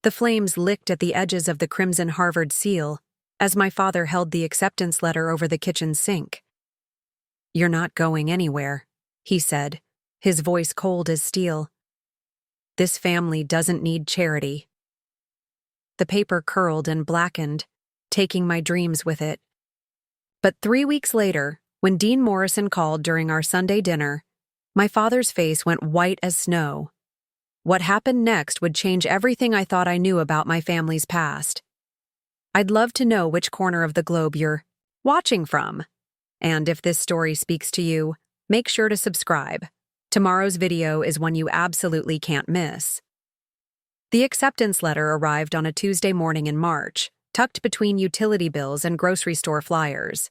The flames licked at the edges of the crimson Harvard seal as my father held the acceptance letter over the kitchen sink. "You're not going anywhere," he said, his voice cold as steel. "This family doesn't need charity." The paper curled and blackened, taking my dreams with it. But 3 weeks later, when Dean Morrison called during our Sunday dinner, my father's face went white as snow. What happened next would change everything I thought I knew about my family's past. I'd love to know which corner of the globe you're watching from. And if this story speaks to you, make sure to subscribe. Tomorrow's video is one you absolutely can't miss. The acceptance letter arrived on a Tuesday morning in March, tucked between utility bills and grocery store flyers.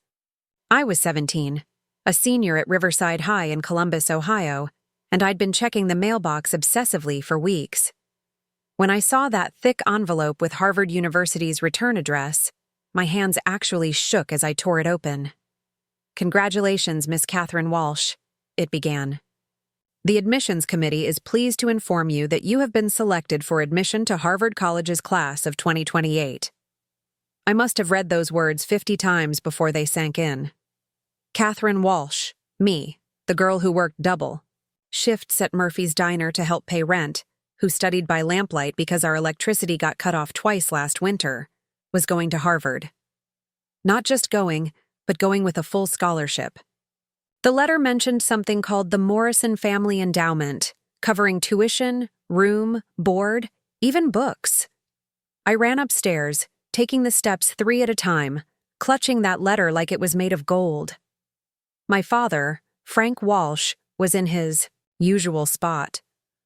I was 17, a senior at Riverside High in Columbus, Ohio, and I'd been checking the mailbox obsessively for weeks. When I saw that thick envelope with Harvard University's return address, my hands actually shook as I tore it open. "Congratulations, Miss Catherine Walsh," it began. "The admissions committee is pleased to inform you that you have been selected for admission to Harvard College's class of 2028. I must have read those words 50 times before they sank in. Catherine Walsh, me, the girl who worked double shifts at Murphy's Diner to help pay rent, who studied by lamplight because our electricity got cut off twice last winter, was going to Harvard. Not just going, but going with a full scholarship. The letter mentioned something called the Morrison Family Endowment, covering tuition, room, board, even books. I ran upstairs, taking the steps 3 at a time, clutching that letter like it was made of gold. My father, Frank Walsh, was in his usual spot,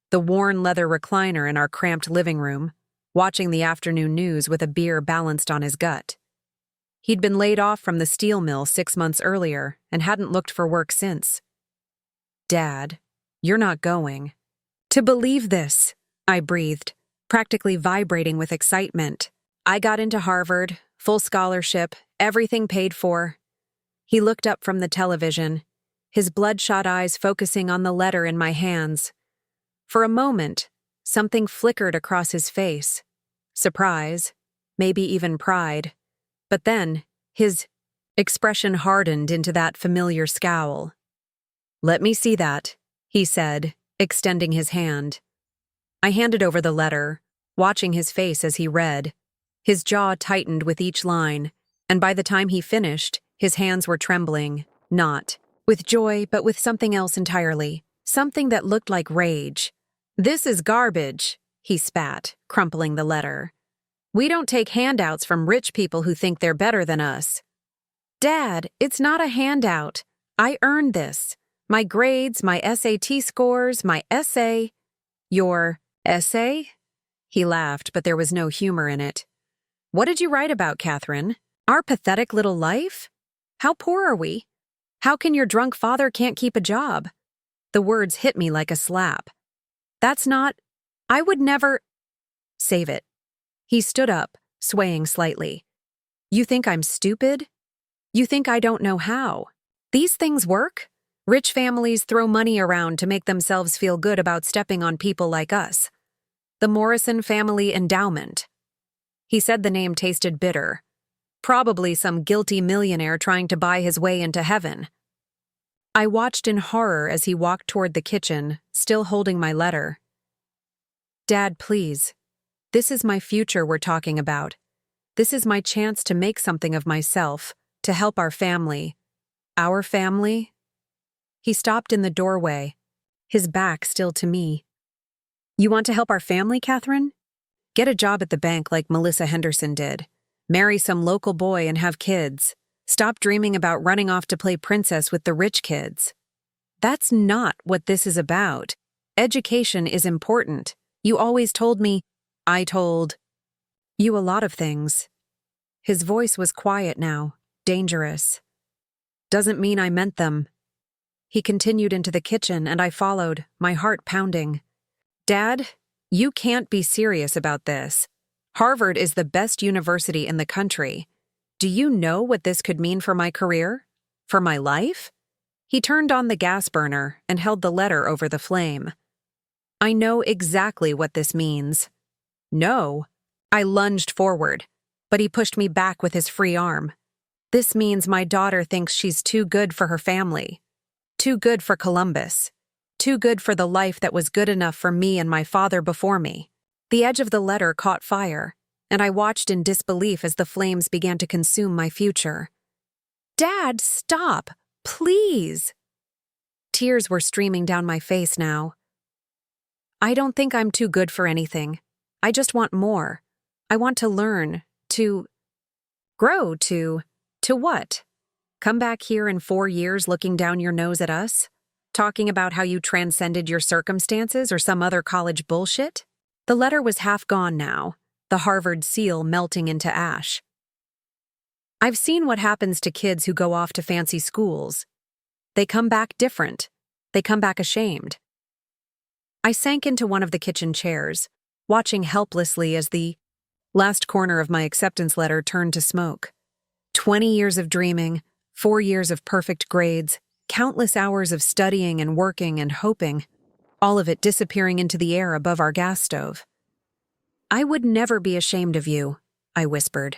the worn leather recliner in our cramped living room, watching the afternoon news with a beer balanced on his gut. He'd been laid off from the steel mill 6 months earlier and hadn't looked for work since. "Dad, you're not going." "To believe this," I breathed, practically vibrating with excitement. "I got into Harvard, full scholarship, everything paid for." He looked up from the television, his bloodshot eyes focusing on the letter in my hands. For a moment, something flickered across his face. Surprise, maybe even pride. But then, his expression hardened into that familiar scowl. "Let me see that," he said, extending his hand. I handed over the letter, watching his face as he read. His jaw tightened with each line, and by the time he finished, his hands were trembling, not with joy, but with something else entirely, something that looked like rage. "This is garbage," he spat, crumpling the letter. "We don't take handouts from rich people who think they're better than us." "Dad, it's not a handout. I earned this. My grades, my SAT scores, my essay." "Your essay?" He laughed, but there was no humor in it. "What did you write about, Catherine? Our pathetic little life? How poor are we? How can your drunk father can't keep a job?" The words hit me like a slap. "That's not— I would never— Save it." He stood up, swaying slightly. "You think I'm stupid? You think I don't know how? These things work? Rich families throw money around to make themselves feel good about stepping on people like us. The Morrison Family Endowment." He said the name tasted bitter. Probably some guilty millionaire trying to buy his way into heaven. I watched in horror as he walked toward the kitchen, still holding my letter. "Dad, please. This is my future we're talking about. This is my chance to make something of myself, to help our family." "Our family?" He stopped in the doorway, his back still to me. "You want to help our family, Catherine? Get a job at the bank like Melissa Henderson did. Marry some local boy and have kids. Stop dreaming about running off to play princess with the rich kids." "That's not what this is about. Education is important. You always told me—" "I told you a lot of things." His voice was quiet now, dangerous. "Doesn't mean I meant them." He continued into the kitchen, and I followed, my heart pounding. "Dad, you can't be serious about this. Harvard is the best university in the country. Do you know what this could mean for my career? For my life?" He turned on the gas burner and held the letter over the flame. "I know exactly what this means." "No, I lunged forward, but he pushed me back with his free arm. This means my daughter thinks she's too good for her family, too good for Columbus, too good for the life that was good enough for me and my father before me. The edge of the letter caught fire, and I watched in disbelief as the flames began to consume my future. Dad, stop! Please! Tears were streaming down my face now. I don't think I'm too good for anything. I just want more. I want to learn, to grow, to what? Come back here in 4 years looking down your nose at us? Talking about how you transcended your circumstances or some other college bullshit? The letter was half gone now, the Harvard seal melting into ash. I've seen what happens to kids who go off to fancy schools. They come back different. They come back ashamed. I sank into one of the kitchen chairs, watching helplessly as the last corner of my acceptance letter turned to smoke. 20 years of dreaming, 4 years of perfect grades, countless hours of studying and working and hoping, all of it disappearing into the air above our gas stove. I would never be ashamed of you, I whispered.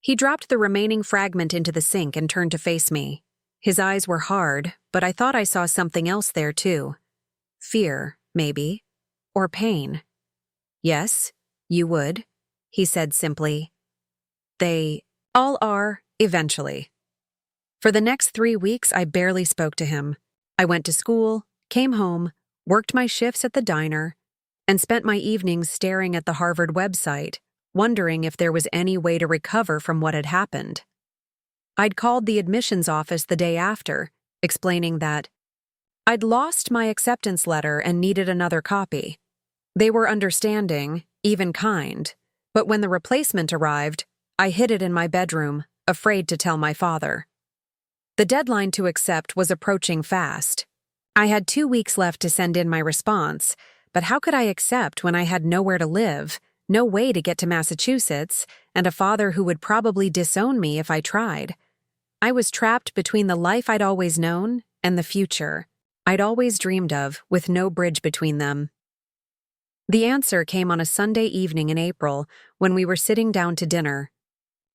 He dropped the remaining fragment into the sink and turned to face me. His eyes were hard, but I thought I saw something else there too. Fear, maybe, or pain. Yes, you would, he said simply. They all are, eventually. For the next 3 weeks, I barely spoke to him. I went to school, came home, worked my shifts at the diner, and spent my evenings staring at the Harvard website, wondering if there was any way to recover from what had happened. I'd called the admissions office the day after, explaining that I'd lost my acceptance letter and needed another copy. They were understanding, even kind, but when the replacement arrived, I hid it in my bedroom, afraid to tell my father. The deadline to accept was approaching fast. I had 2 weeks left to send in my response, but how could I accept when I had nowhere to live, no way to get to Massachusetts, and a father who would probably disown me if I tried? I was trapped between the life I'd always known and the future I'd always dreamed of, with no bridge between them. The answer came on a Sunday evening in April when we were sitting down to dinner.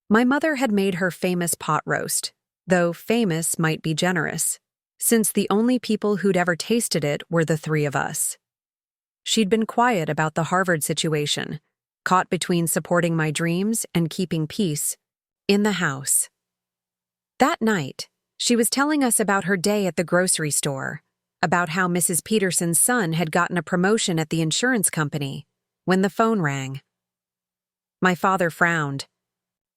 My mother had made her famous pot roast, though famous might be generous, since the only people who'd ever tasted it were the 3 of us. She'd been quiet about the Harvard situation, caught between supporting my dreams and keeping peace, in the house. That night, she was telling us about her day at the grocery store, about how Mrs. Peterson's son had gotten a promotion at the insurance company, when the phone rang. My father frowned.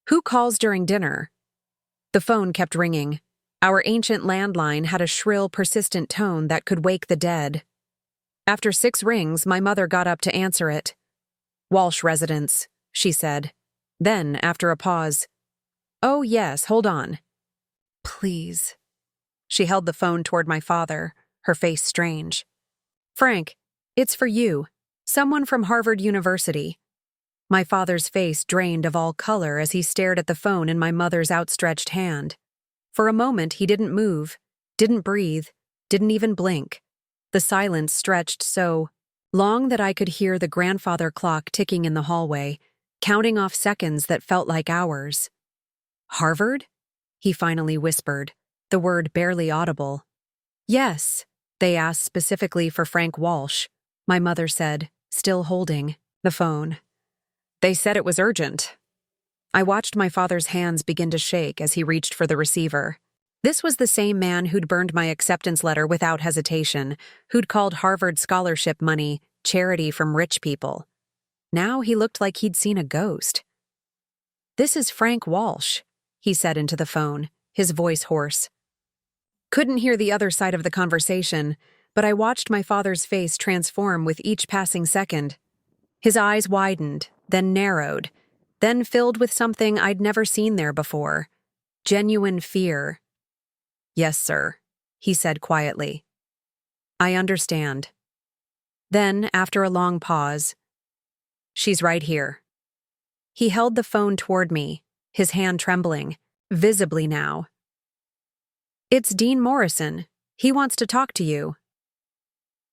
Who calls during dinner? The phone kept ringing. Our ancient landline had a shrill, persistent tone that could wake the dead. After 6 rings, my mother got up to answer it. Walsh residence, she said. Then, after a pause, oh yes, hold on. Please. She held the phone toward my father, her face strange. Frank, it's for you. Someone from Harvard University. My father's face drained of all color as he stared at the phone in my mother's outstretched hand. For a moment, he didn't move, didn't breathe, didn't even blink. The silence stretched so long that I could hear the grandfather clock ticking in the hallway, counting off seconds that felt like hours. Harvard? He finally whispered, the word barely audible. Yes, they asked specifically for Frank Walsh, my mother said, still holding the phone. They said it was urgent. I watched my father's hands begin to shake as he reached for the receiver. This was the same man who'd burned my acceptance letter without hesitation, who'd called Harvard scholarship money charity from rich people. Now he looked like he'd seen a ghost. This is Frank Walsh, he said into the phone, his voice hoarse. Couldn't hear the other side of the conversation, but I watched my father's face transform with each passing second. His eyes widened, then narrowed, then filled with something I'd never seen there before. Genuine fear. Yes, sir, he said quietly. I understand. Then, after a long pause, she's right here. He held the phone toward me, his hand trembling, visibly now. It's Dean Morrison. He wants to talk to you.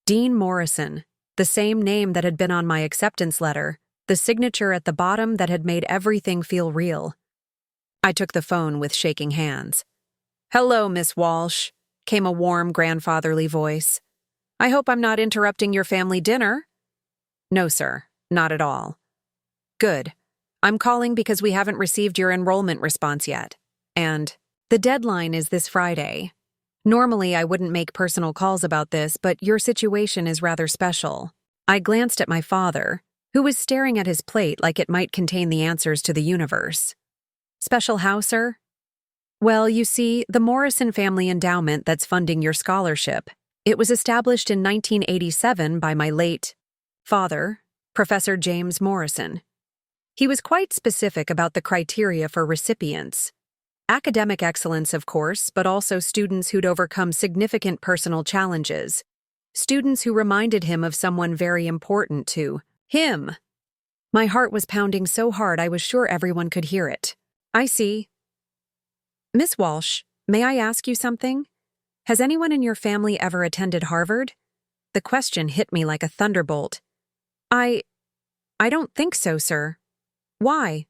Dean Morrison, the same name that had been on my acceptance letter, the signature at the bottom that had made everything feel real. I took the phone with shaking hands. "Hello, Miss Walsh," came a warm, grandfatherly voice. "I hope I'm not interrupting your family dinner." "No, sir, not at all." "Good. I'm calling because we haven't received your enrollment response yet. And the deadline is this Friday. Normally, I wouldn't make personal calls about this, but your situation is rather special." I glanced at my father, who was staring at his plate like it might contain the answers to the universe. "Special how, sir?" "Well, you see, the Morrison Family Endowment that's funding your scholarship. It was established in 1987 by my late father, Professor James Morrison. He was quite specific about the criteria for recipients. Academic excellence, of course, but also students who'd overcome significant personal challenges. Students who reminded him of someone very important to him." My heart was pounding so hard I was sure everyone could hear it. "I see. Miss Walsh, may I ask you something? Has anyone in your family ever attended Harvard?" The question hit me like a thunderbolt. I don't think so, sir." "Why?"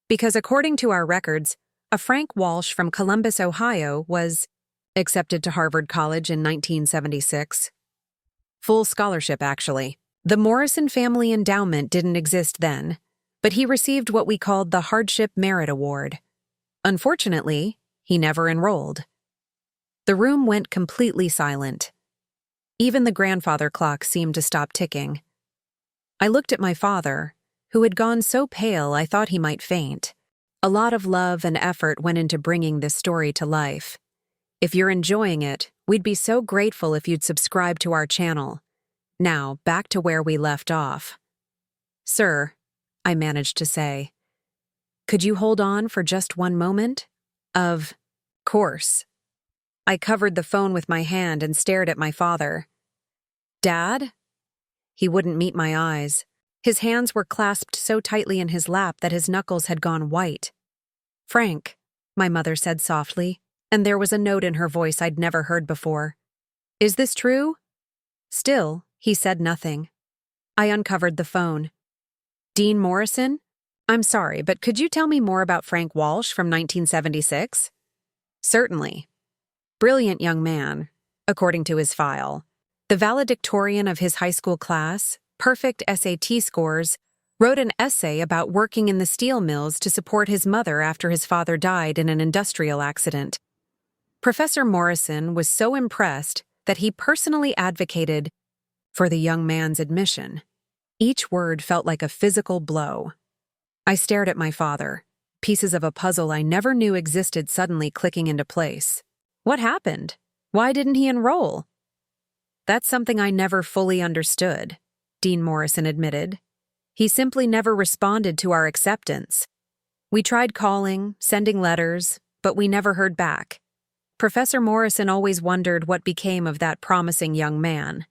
"Because according to our records, a Frank Walsh from Columbus, Ohio was accepted to Harvard College in 1976. Full scholarship, actually. The Morrison Family Endowment didn't exist then, but he received what we called the Hardship Merit Award. Unfortunately, he never enrolled." The room went completely silent. Even the grandfather clock seemed to stop ticking. I looked at my father, who had gone so pale I thought he might faint. A lot of love and effort went into bringing this story to life. If you're enjoying it, we'd be so grateful if you'd subscribe to our channel. Now, back to where we left off. "Sir," I managed to say, "could you hold on for just one moment?" "Of course." I covered the phone with my hand and stared at my father. "Dad?" He wouldn't meet my eyes. His hands were clasped so tightly in his lap that his knuckles had gone white. "Frank," my mother said softly, and there was a note in her voice I'd never heard before. "Is this true?" Still, he said nothing. I uncovered the phone. "Dean Morrison? I'm sorry, but could you tell me more about Frank Walsh from 1976? "Certainly. Brilliant young man, according to his file. The valedictorian of his high school class, perfect SAT scores, wrote an essay about working in the steel mills to support his mother after his father died in an industrial accident. Professor Morrison was so impressed that he personally advocated for the young man's admission. Each word felt like a physical blow. I stared at my father, pieces of a puzzle I never knew existed suddenly clicking into place. What happened? Why didn't he enroll? That's something I never fully understood, Dean Morrison admitted. He simply never responded to our acceptance. We tried calling, sending letters, but we never heard back. Professor Morrison always wondered what became of that promising young man.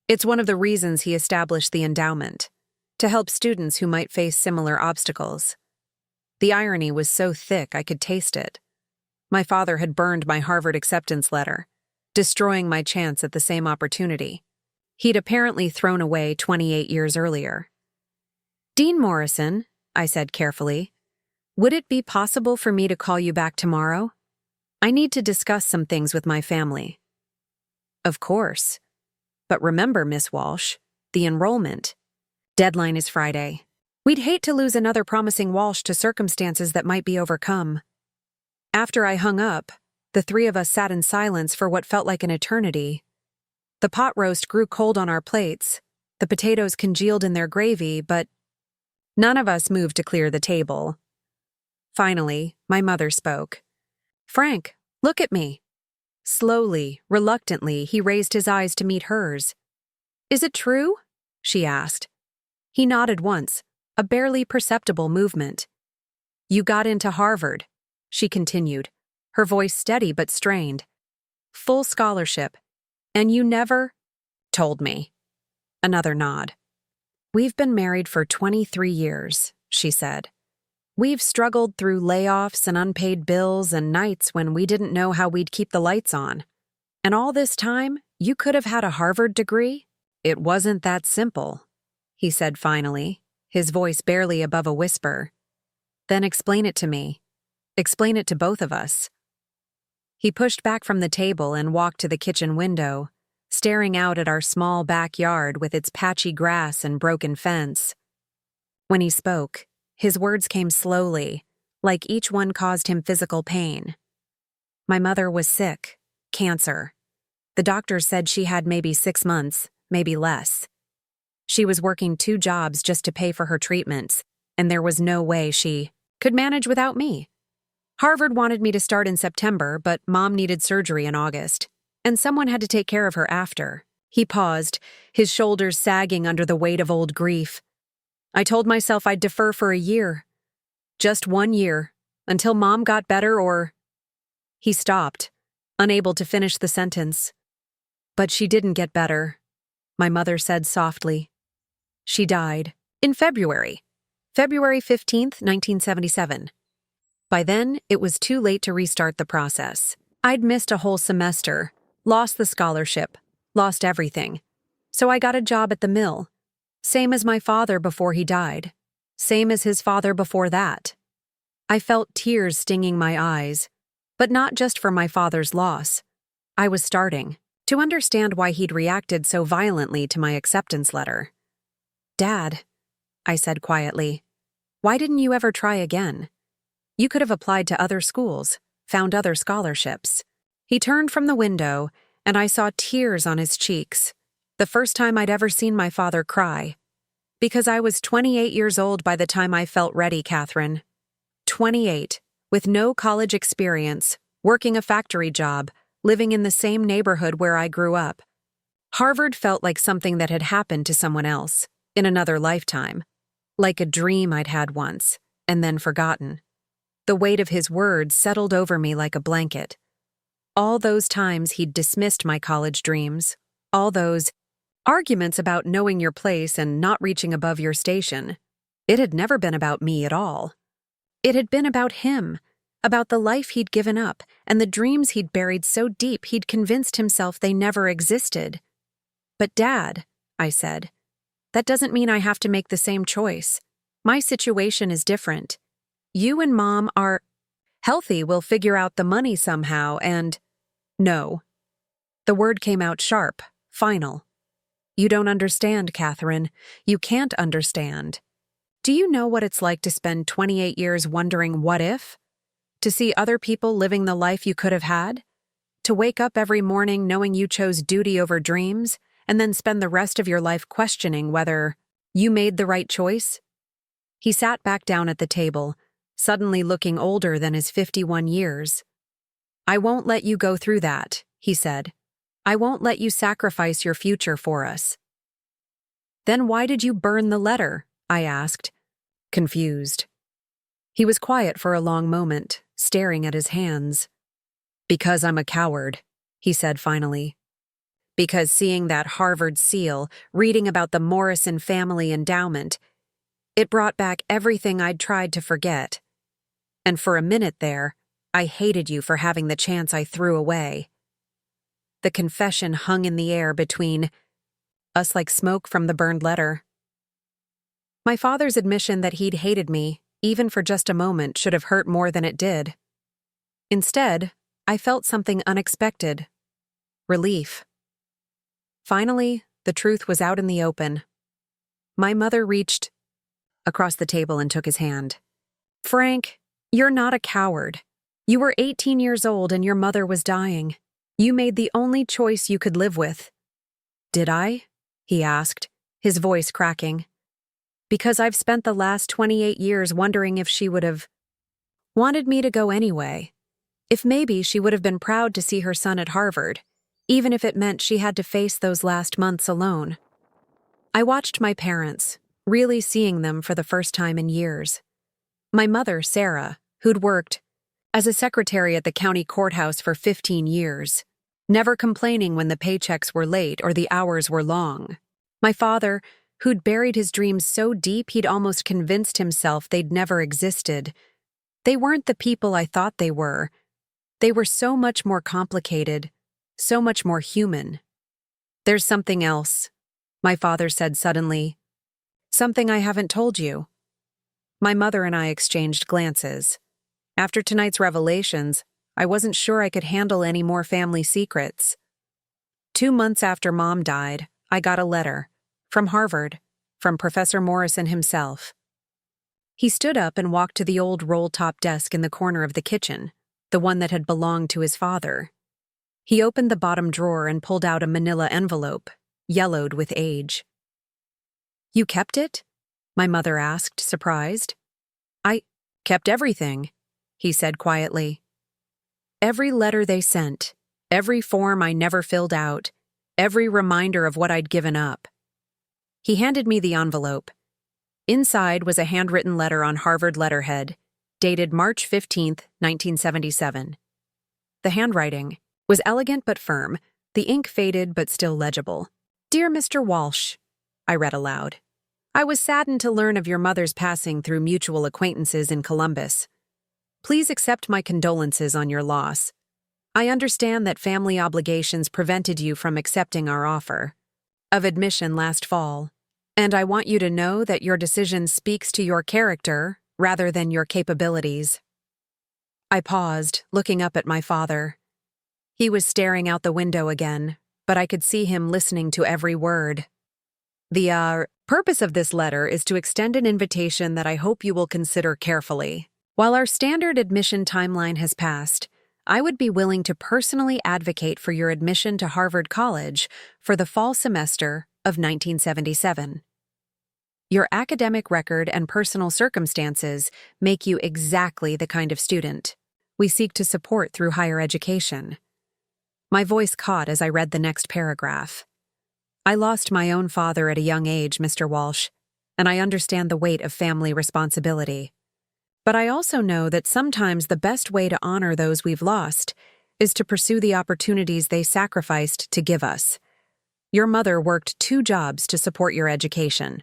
It's one of the reasons he established the endowment, to help students who might face similar obstacles. The irony was so thick I could taste it. My father had burned my Harvard acceptance letter, destroying my chance at the same opportunity. He'd apparently thrown away 28 years earlier. Dean Morrison, I said carefully, would it be possible for me to call you back tomorrow? I need to discuss some things with my family. Of course. But remember, Miss Walsh, the enrollment deadline is Friday. We'd hate to lose another promising Walsh to circumstances that might be overcome. After I hung up, the three of us sat in silence for what felt like an eternity. The pot roast grew cold on our plates, the potatoes congealed in their gravy, but none of us moved to clear the table. Finally, my mother spoke. Frank, look at me. Slowly, reluctantly, he raised his eyes to meet hers. Is it true? She asked. He nodded once, a barely perceptible movement. You got into Harvard, she continued, her voice steady but strained. Full scholarship. And you never told me. Another nod. We've been married for 23 years, she said. We've struggled through layoffs and unpaid bills and nights when we didn't know how we'd keep the lights on. And all this time, you could have had a Harvard degree? It wasn't that simple. he said finally, his voice barely above a whisper. Then explain it to me. Explain it to both of us. He pushed back from the table and walked to the kitchen window, staring out at our small backyard with its patchy grass and broken fence. When he spoke, his words came slowly, like each one caused him physical pain. My mother was sick, cancer. The doctors said she had maybe 6 months, maybe less. She was working 2 jobs just to pay for her treatments, and there was no way she could manage without me. Harvard wanted me to start in September, but Mom needed surgery in August, and someone had to take care of her after. He paused, his shoulders sagging under the weight of old grief. I told myself I'd defer for a year. Just 1 year, until Mom got better or... He stopped, unable to finish the sentence. But she didn't get better, my mother said softly. She died in February 15th, 1977. By then, it was too late to restart the process. I'd missed a whole semester, lost the scholarship, lost everything. So I got a job at the mill. Same as my father before he died. Same as his father before that. I felt tears stinging my eyes, but not just for my father's loss. I was starting to understand why he'd reacted so violently to my acceptance letter. Dad, I said quietly, why didn't you ever try again? You could have applied to other schools, found other scholarships. He turned from the window, and I saw tears on his cheeks. The first time I'd ever seen my father cry. Because I was 28 years old by the time I felt ready, Catherine. 28, with no college experience, working a factory job, living in the same neighborhood where I grew up. Harvard felt like something that had happened to someone else, in another lifetime. Like a dream I'd had once, and then forgotten. The weight of his words settled over me like a blanket. All those times he'd dismissed my college dreams, all those arguments about knowing your place and not reaching above your station. It had never been about me at all. It had been about him, about the life he'd given up and the dreams he'd buried so deep he'd convinced himself they never existed. But Dad, I said, that doesn't mean I have to make the same choice. My situation is different. You and Mom are healthy, we'll figure out the money somehow, and... No. The word came out sharp, final. You don't understand, Catherine. You can't understand. Do you know what it's like to spend 28 years wondering what if? To see other people living the life you could have had? To wake up every morning knowing you chose duty over dreams, and then spend the rest of your life questioning whether you made the right choice? He sat back down at the table, suddenly looking older than his 51 years. I won't let you go through that, he said. I won't let you sacrifice your future for us. Then why did you burn the letter? I asked, confused. He was quiet for a long moment, staring at his hands. Because I'm a coward, he said finally. Because seeing that Harvard seal, reading about the Morrison family endowment, it brought back everything I'd tried to forget. And for a minute there, I hated you for having the chance I threw away. The confession hung in the air between us like smoke from the burned letter. My father's admission that he'd hated me, even for just a moment, should have hurt more than it did. Instead, I felt something unexpected. Relief. Finally, the truth was out in the open. My mother reached across the table and took his hand. Frank, you're not a coward. You were 18 years old and your mother was dying. You made the only choice you could live with. Did I? He asked, his voice cracking. Because I've spent the last 28 years wondering if she would have wanted me to go anyway. If maybe she would have been proud to see her son at Harvard, even if it meant she had to face those last months alone. I watched my parents, really seeing them for the first time in years. My mother, Sarah, who'd worked as a secretary at the county courthouse for 15 years, never complaining when the paychecks were late or the hours were long. My father, who'd buried his dreams so deep he'd almost convinced himself they'd never existed. They weren't the people I thought they were. They were so much more complicated, so much more human. There's something else, my father said suddenly. Something I haven't told you. My mother and I exchanged glances. After tonight's revelations, I wasn't sure I could handle any more family secrets. 2 months after Mom died, I got a letter. From Harvard. From Professor Morrison himself. He stood up and walked to the old roll-top desk in the corner of the kitchen, the one that had belonged to his father. He opened the bottom drawer and pulled out a manila envelope, yellowed with age. "You kept it?" my mother asked, surprised. "I kept everything," he said quietly. "Every letter they sent, every form I never filled out, every reminder of what I'd given up." He handed me the envelope. Inside was a handwritten letter on Harvard letterhead, dated March 15, 1977. The handwriting was elegant but firm, the ink faded but still legible. "Dear Mr. Walsh," I read aloud. "I was saddened to learn of your mother's passing through mutual acquaintances in Columbus. Please accept my condolences on your loss. I understand that family obligations prevented you from accepting our offer of admission last fall, and I want you to know that your decision speaks to your character rather than your capabilities." I paused, looking up at my father. He was staring out the window again, but I could see him listening to every word. "The purpose of this letter is to extend an invitation that I hope you will consider carefully. While our standard admission timeline has passed, I would be willing to personally advocate for your admission to Harvard College for the fall semester of 1977. Your academic record and personal circumstances make you exactly the kind of student we seek to support through higher education." My voice caught as I read the next paragraph. "I lost my own father at a young age, Mr. Walsh, and I understand the weight of family responsibility. But I also know that sometimes the best way to honor those we've lost is to pursue the opportunities they sacrificed to give us. Your mother worked 2 jobs to support your education.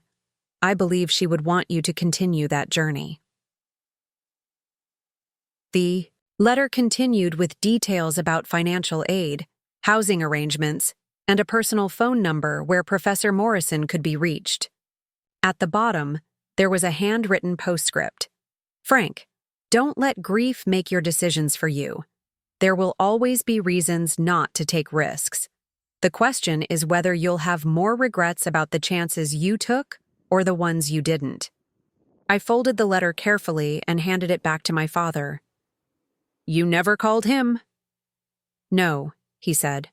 I believe she would want you to continue that journey." The letter continued with details about financial aid, housing arrangements, and a personal phone number where Professor Morrison could be reached. At the bottom, there was a handwritten postscript. "Frank, don't let grief make your decisions for you. There will always be reasons not to take risks. The question is whether you'll have more regrets about the chances you took or the ones you didn't." I folded the letter carefully and handed it back to my father. "You never called him?" "No," he said.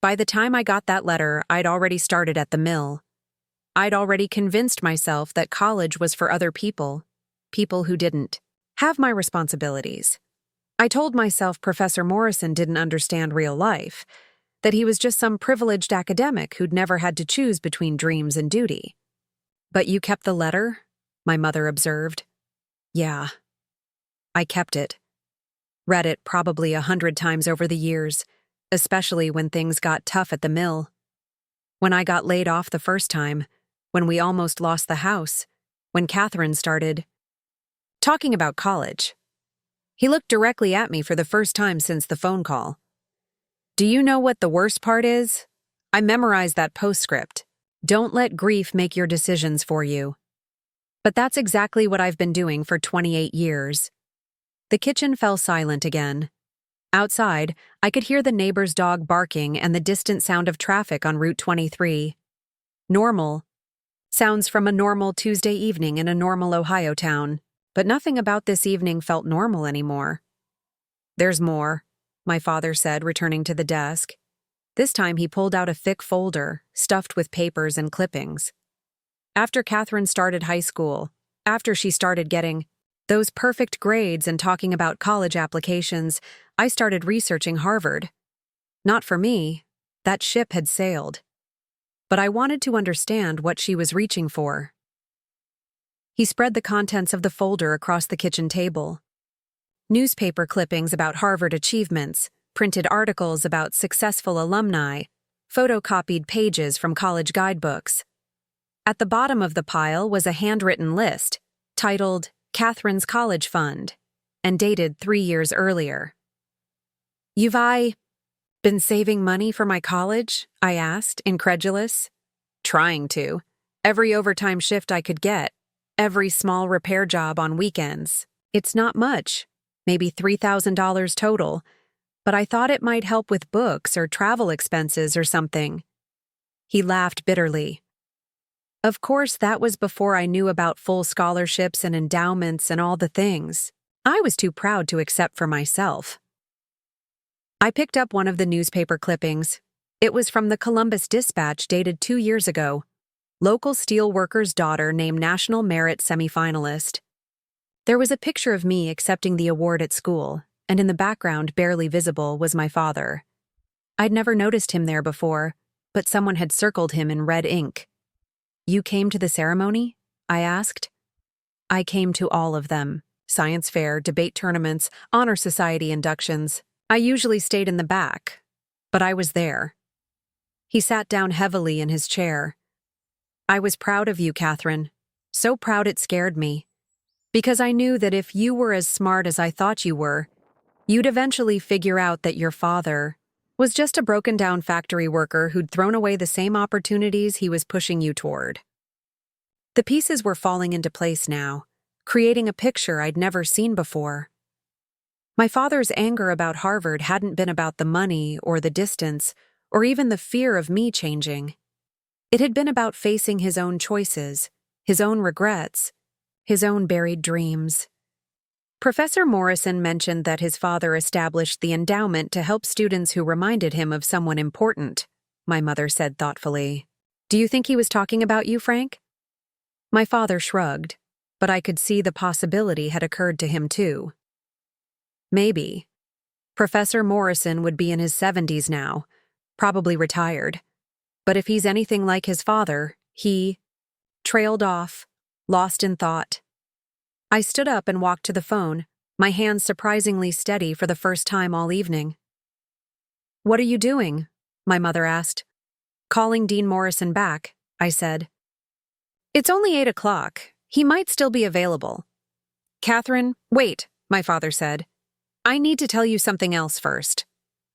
"By the time I got that letter, I'd already started at the mill. I'd already convinced myself that college was for other people who didn't have my responsibilities. I told myself Professor Morrison didn't understand real life, that he was just some privileged academic who'd never had to choose between dreams and duty." "But you kept the letter?" my mother observed. "Yeah. I kept it. Read it probably 100 times over the years, especially when things got tough at the mill. When I got laid off the first time, when we almost lost the house, when Catherine started talking about college." He looked directly at me for the first time since the phone call. "Do you know what the worst part is? I memorized that postscript. Don't let grief make your decisions for you. But that's exactly what I've been doing for 28 years. The kitchen fell silent again. Outside, I could hear the neighbor's dog barking and the distant sound of traffic on Route 23. Normal. Sounds from a normal Tuesday evening in a normal Ohio town, but nothing about this evening felt normal anymore. "There's more," my father said, returning to the desk. This time he pulled out a thick folder, stuffed with papers and clippings. "After Catherine started high school, after she started getting those perfect grades and talking about college applications, I started researching Harvard. Not for me. That ship had sailed. But I wanted to understand what she was reaching for." He spread the contents of the folder across the kitchen table. Newspaper clippings about Harvard achievements, printed articles about successful alumni, photocopied pages from college guidebooks. At the bottom of the pile was a handwritten list, titled Catherine's College Fund, and dated 3 years earlier. "You've been saving money for my college?" I asked, incredulous. "Trying to. Every overtime shift I could get, every small repair job on weekends. It's not much, maybe $3,000 total, but I thought it might help with books or travel expenses or something. He laughed bitterly. Of course, that was before I knew about full scholarships and endowments and all the things. I was too proud to accept for myself. I picked up one of the newspaper clippings. It was from the Columbus Dispatch dated 2 years ago. Local steel worker's daughter named National Merit semifinalist. There was a picture of me accepting the award at school, and in the background, barely visible, was my father. I'd never noticed him there before, but someone had circled him in red ink. "You came to the ceremony?" I asked. "I came to all of them. Science fair, debate tournaments, honor society inductions. I usually stayed in the back, but I was there." He sat down heavily in his chair. "I was proud of you, Catherine. So proud it scared me. Because I knew that if you were as smart as I thought you were, you'd eventually figure out that your father was just a broken-down factory worker who'd thrown away the same opportunities he was pushing you toward." The pieces were falling into place now, creating a picture I'd never seen before. My father's anger about Harvard hadn't been about the money or the distance or even the fear of me changing. It had been about facing his own choices, his own regrets, his own buried dreams. Professor Morrison mentioned that his father established the endowment to help students who reminded him of someone important, my mother said thoughtfully. "Do you think he was talking about you, Frank?" My father shrugged, but I could see the possibility had occurred to him too. Maybe. Professor Morrison would be in his 70s now, probably retired. But if he's anything like his father, he trailed off, lost in thought. I stood up and walked to the phone, my hands surprisingly steady for the first time all evening. "What are you doing?" my mother asked. "Calling Dean Morrison back," I said. "It's only 8 o'clock. He might still be available." "Catherine, wait," my father said. "I need to tell you something else first."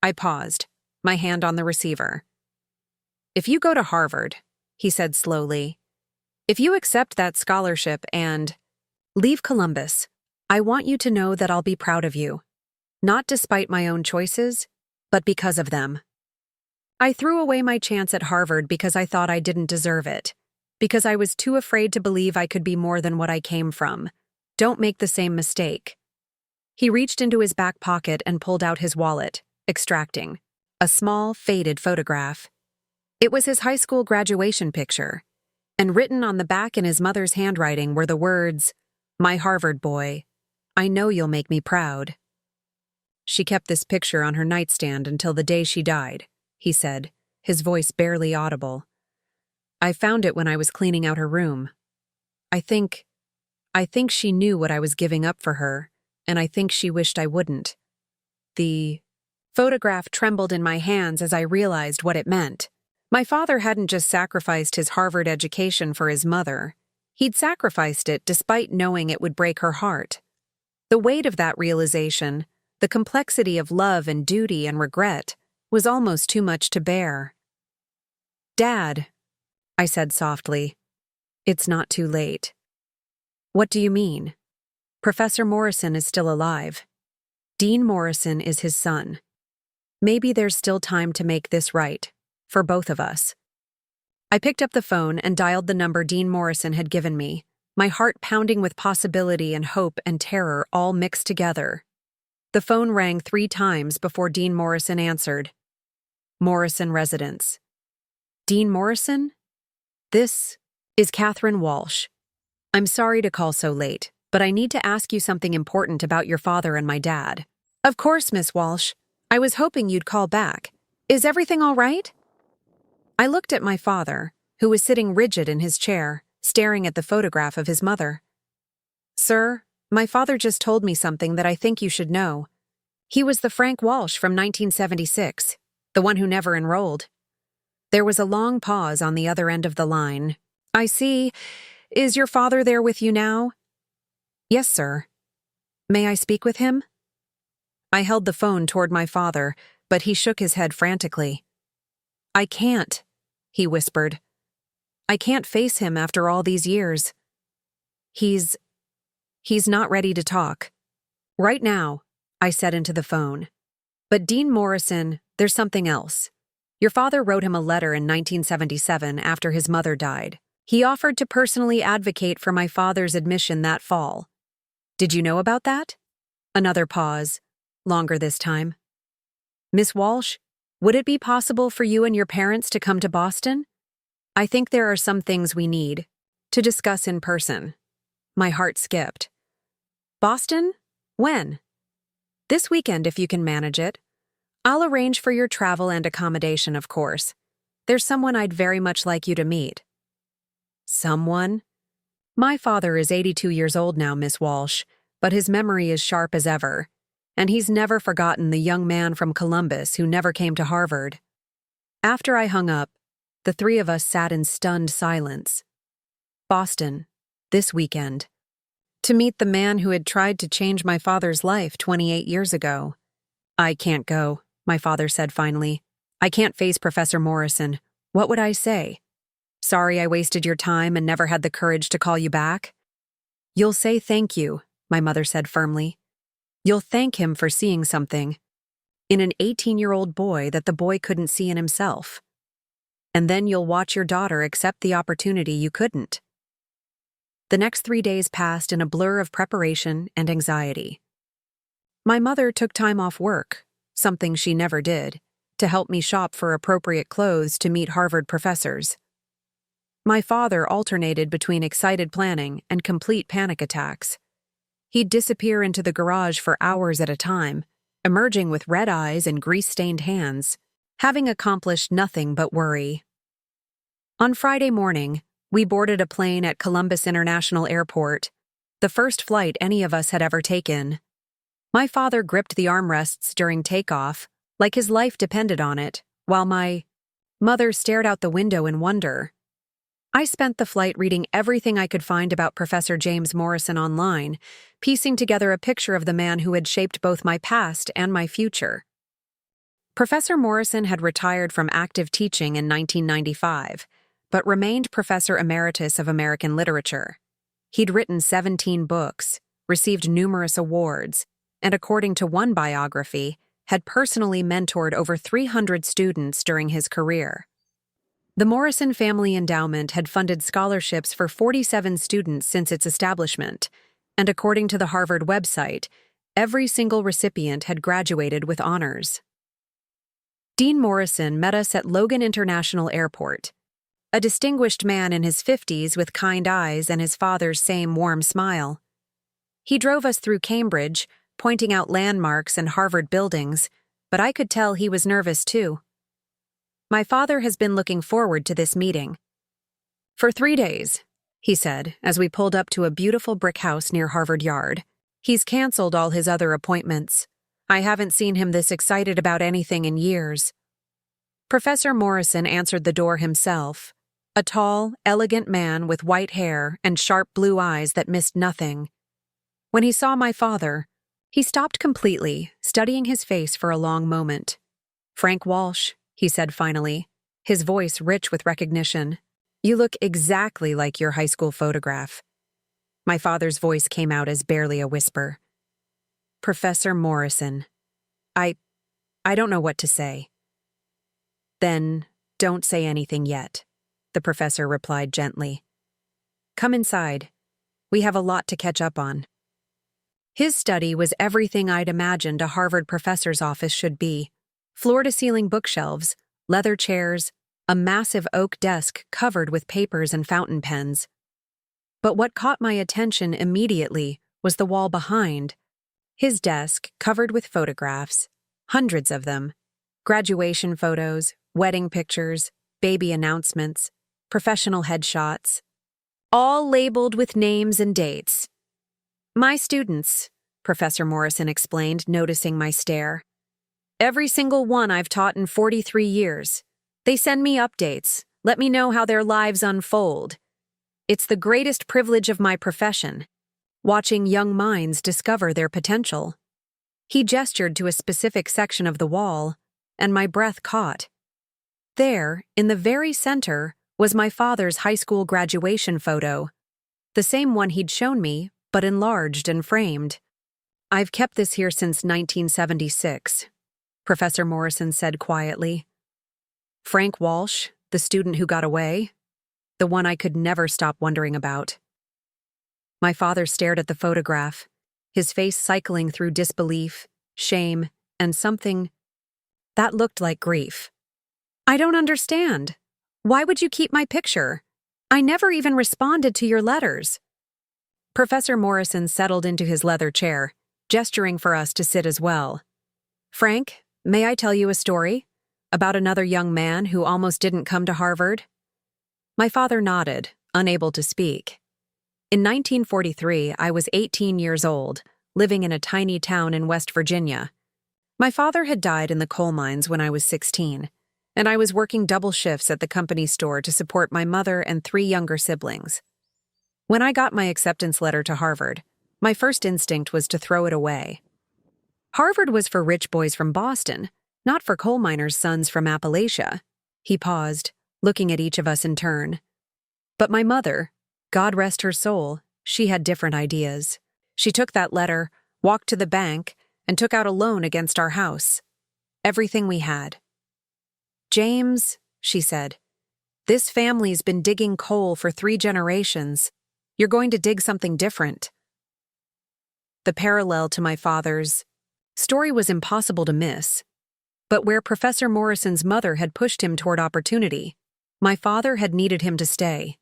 I paused, my hand on the receiver. "If you go to Harvard," he said slowly, "if you accept that scholarship and leave Columbus, I want you to know that I'll be proud of you. Not despite my own choices, but because of them. I threw away my chance at Harvard because I thought I didn't deserve it, because I was too afraid to believe I could be more than what I came from. Don't make the same mistake." He reached into his back pocket and pulled out his wallet, extracting a small, faded photograph. It was his high school graduation picture, and written on the back in his mother's handwriting were the words, "My Harvard boy, I know you'll make me proud." "She kept this picture on her nightstand until the day she died," he said, his voice barely audible. "I found it when I was cleaning out her room. I think she knew what I was giving up for her, and I think she wished I wouldn't." The photograph trembled in my hands as I realized what it meant. My father hadn't just sacrificed his Harvard education for his mother. He'd sacrificed it despite knowing it would break her heart. The weight of that realization, the complexity of love and duty and regret, was almost too much to bear. "Dad," I said softly, "it's not too late." "What do you mean?" "Professor Morrison is still alive. Dean Morrison is his son. Maybe there's still time to make this right, for both of us." I picked up the phone and dialed the number Dean Morrison had given me, my heart pounding with possibility and hope and terror all mixed together. The phone rang 3 times before Dean Morrison answered. "Morrison Residence." "Dean Morrison? This is Catherine Walsh. I'm sorry to call so late, but I need to ask you something important about your father and my dad." "Of course, Miss Walsh. I was hoping you'd call back. Is everything all right?" I looked at my father, who was sitting rigid in his chair, staring at the photograph of his mother. "Sir, my father just told me something that I think you should know. He was the Frank Walsh from 1976, the one who never enrolled." There was a long pause on the other end of the line. "I see. Is your father there with you now?" "Yes, sir." "May I speak with him?" I held the phone toward my father, but he shook his head frantically. "I can't," he whispered. I can't face him after all these years. He's not ready to talk. Right now, I said into the phone. But Dean Morrison, there's something else. Your father wrote him a letter in 1977 after his mother died. He offered to personally advocate for my father's admission that fall. Did you know about that? Another pause, longer this time. Miss Walsh, would it be possible for you and your parents to come to Boston? I think there are some things we need to discuss in person. My heart skipped. Boston? When? This weekend, if you can manage it. I'll arrange for your travel and accommodation, of course. There's someone I'd very much like you to meet. Someone? My father is 82 years old now, Miss Walsh, but his memory is sharp as ever, and he's never forgotten the young man from Columbus who never came to Harvard. After I hung up, the three of us sat in stunned silence. Boston, this weekend. To meet the man who had tried to change my father's life 28 years ago. I can't go, my father said finally. I can't face Professor Morrison. What would I say? Sorry I wasted your time and never had the courage to call you back? You'll say thank you, my mother said firmly. You'll thank him for seeing something in an 18-year-old boy that the boy couldn't see in himself. And then you'll watch your daughter accept the opportunity you couldn't. The next 3 days passed in a blur of preparation and anxiety. My mother took time off work, something she never did, to help me shop for appropriate clothes to meet Harvard professors. My father alternated between excited planning and complete panic attacks. He'd disappear into the garage for hours at a time, emerging with red eyes and grease-stained hands, having accomplished nothing but worry. On Friday morning, we boarded a plane at Columbus International Airport, the first flight any of us had ever taken. My father gripped the armrests during takeoff, like his life depended on it, while my mother stared out the window in wonder. I spent the flight reading everything I could find about Professor James Morrison online, piecing together a picture of the man who had shaped both my past and my future. Professor Morrison had retired from active teaching in 1995, but remained Professor Emeritus of American Literature. He'd written 17 books, received numerous awards, and according to one biography, had personally mentored over 300 students during his career. The Morrison Family Endowment had funded scholarships for 47 students since its establishment, and according to the Harvard website, every single recipient had graduated with honors. Dean Morrison met us at Logan International Airport, a distinguished man in his 50s with kind eyes and his father's same warm smile. He drove us through Cambridge, pointing out landmarks and Harvard buildings, but I could tell he was nervous too. My father has been looking forward to this meeting. For 3 days, he said, as we pulled up to a beautiful brick house near Harvard Yard. He's canceled all his other appointments. I haven't seen him this excited about anything in years. Professor Morrison answered the door himself, a tall, elegant man with white hair and sharp blue eyes that missed nothing. When he saw my father, he stopped completely, studying his face for a long moment. Frank Walsh, he said finally, his voice rich with recognition. You look exactly like your high school photograph. My father's voice came out as barely a whisper. Professor Morrison. I don't know what to say. Then, don't say anything yet, the professor replied gently. Come inside. We have a lot to catch up on. His study was everything I'd imagined a Harvard professor's office should be. Floor-to-ceiling bookshelves, leather chairs, a massive oak desk covered with papers and fountain pens. But what caught my attention immediately was the wall behind. His desk covered with photographs, hundreds of them. Graduation photos, wedding pictures, baby announcements, professional headshots, all labeled with names and dates. My students, Professor Morrison explained, noticing my stare. Every single one I've taught in 43 years. They send me updates, let me know how their lives unfold. It's the greatest privilege of my profession, watching young minds discover their potential. He gestured to a specific section of the wall, and my breath caught. There, in the very center, was my father's high school graduation photo, the same one he'd shown me, but enlarged and framed. "I've kept this here since 1976, Professor Morrison said quietly. "Frank Walsh, the student who got away, the one I could never stop wondering about." My father stared at the photograph, his face cycling through disbelief, shame, and something that looked like grief. "I don't understand. Why would you keep my picture? I never even responded to your letters." Professor Morrison settled into his leather chair, gesturing for us to sit as well. "Frank, may I tell you a story? About another young man who almost didn't come to Harvard?" My father nodded, unable to speak. "In 1943, I was 18 years old, living in a tiny town in West Virginia. My father had died in the coal mines when I was 16, and I was working double shifts at the company store to support my mother and 3 younger siblings. When I got my acceptance letter to Harvard, my first instinct was to throw it away. Harvard was for rich boys from Boston, not for coal miners' sons from Appalachia." He paused, looking at each of us in turn. But my mother, God rest her soul, she had different ideas. She took that letter, walked to the bank, and took out a loan against our house. Everything we had. "James," she said, "this family's been digging coal for 3 generations. You're going to dig something different." The parallel to my father's story was impossible to miss. But where Professor Morrison's mother had pushed him toward opportunity, my father had needed him to stay.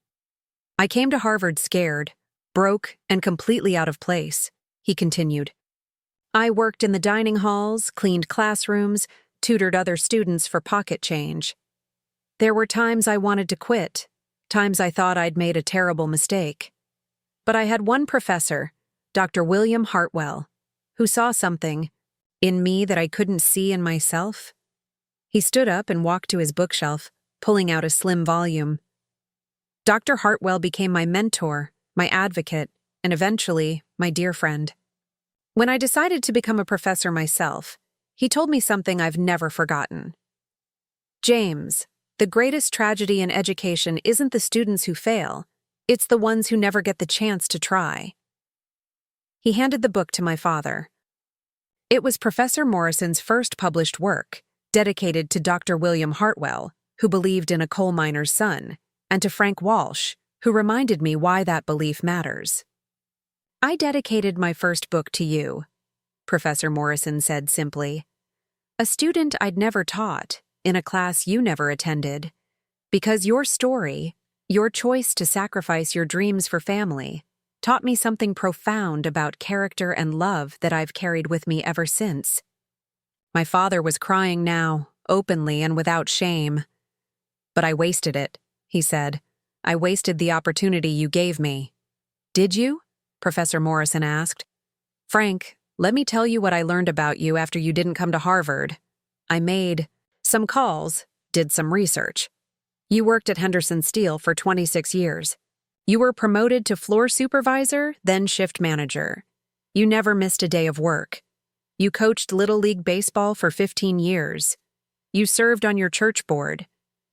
"I came to Harvard scared, broke, and completely out of place," he continued. "I worked in the dining halls, cleaned classrooms, tutored other students for pocket change. There were times I wanted to quit, times I thought I'd made a terrible mistake. But I had one professor, Dr. William Hartwell, who saw something in me that I couldn't see in myself." He stood up and walked to his bookshelf, pulling out a slim volume. Dr. Hartwell became my mentor, my advocate, and eventually, my dear friend. When I decided to become a professor myself, he told me something I've never forgotten. "James, the greatest tragedy in education isn't the students who fail, it's the ones who never get the chance to try." He handed the book to my father. It was Professor Morrison's first published work, dedicated to Dr. William Hartwell, who believed in a coal miner's son, and to Frank Walsh, who reminded me why that belief matters. "I dedicated my first book to you," Professor Morrison said simply. "A student I'd never taught, in a class you never attended, because your story, your choice to sacrifice your dreams for family, taught me something profound about character and love that I've carried with me ever since." My father was crying now, openly and without shame. "But I wasted it," he said. "I wasted the opportunity you gave me." "Did you?" Professor Morrison asked. "Frank, let me tell you what I learned about you after you didn't come to Harvard. I made some calls, did some research. You worked at Henderson Steel for 26 years. You were promoted to floor supervisor, then shift manager. You never missed a day of work. You coached Little League Baseball for 15 years. You served on your church board.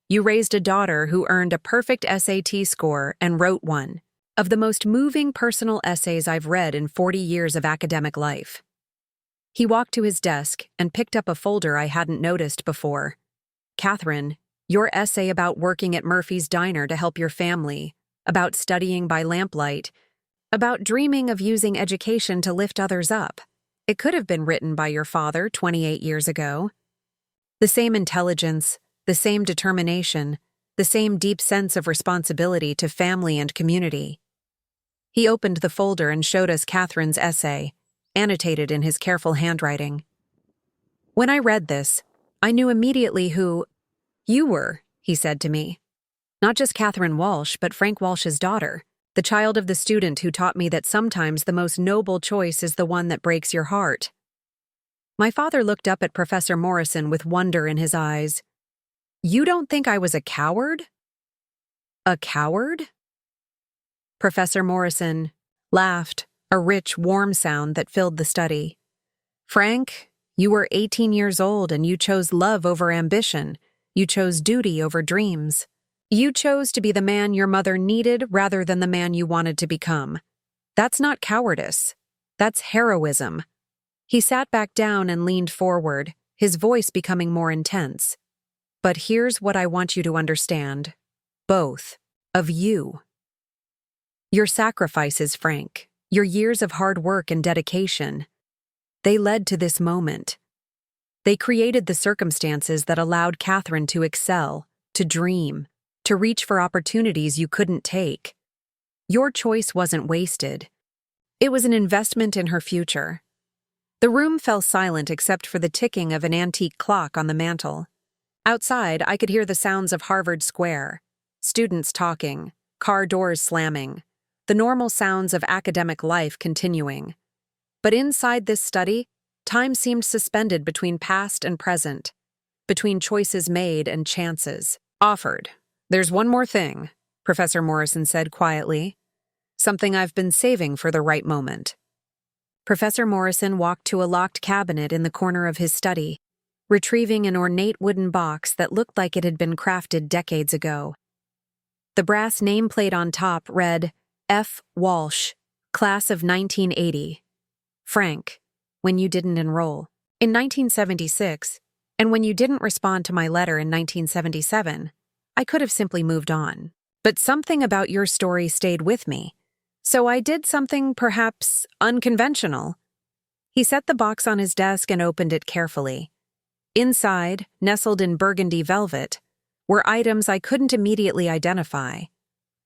You raised a daughter who earned a perfect SAT score and wrote one of the most moving personal essays I've read in 40 years of academic life." He walked to his desk and picked up a folder I hadn't noticed before. "Catherine, your essay about working at Murphy's Diner to help your family, about studying by lamplight, about dreaming of using education to lift others up. It could have been written by your father 28 years ago. The same intelligence, the same determination, the same deep sense of responsibility to family and community." He opened the folder and showed us Catherine's essay, annotated in his careful handwriting. When I read this, I knew immediately who you were, he said to me. Not just Catherine Walsh, but Frank Walsh's daughter, the child of the student who taught me that sometimes the most noble choice is the one that breaks your heart. My father looked up at Professor Morrison with wonder in his eyes. "You don't think I was a coward?" "A coward?" Professor Morrison laughed, a rich, warm sound that filled the study. "Frank, you were 18 years old and you chose love over ambition. You chose duty over dreams. You chose to be the man your mother needed rather than the man you wanted to become. That's not cowardice. That's heroism." He sat back down and leaned forward, his voice becoming more intense. "But here's what I want you to understand. Both of you. Your sacrifices, Frank, your years of hard work and dedication, they led to this moment. They created the circumstances that allowed Catherine to excel, to dream, to reach for opportunities you couldn't take. Your choice wasn't wasted. It was an investment in her future." The room fell silent except for the ticking of an antique clock on the mantel. Outside, I could hear the sounds of Harvard Square, students talking, car doors slamming, the normal sounds of academic life continuing. But inside this study, time seemed suspended between past and present, between choices made and chances offered. "There's one more thing," Professor Morrison said quietly. "Something I've been saving for the right moment." Professor Morrison walked to a locked cabinet in the corner of his study, retrieving an ornate wooden box that looked like it had been crafted decades ago. The brass nameplate on top read, "F. Walsh, Class of 1980. Frank, when you didn't enroll in 1976, and when you didn't respond to my letter in 1977, I could have simply moved on. But something about your story stayed with me. So I did something perhaps unconventional." He set the box on his desk and opened it carefully. Inside, nestled in burgundy velvet, were items I couldn't immediately identify.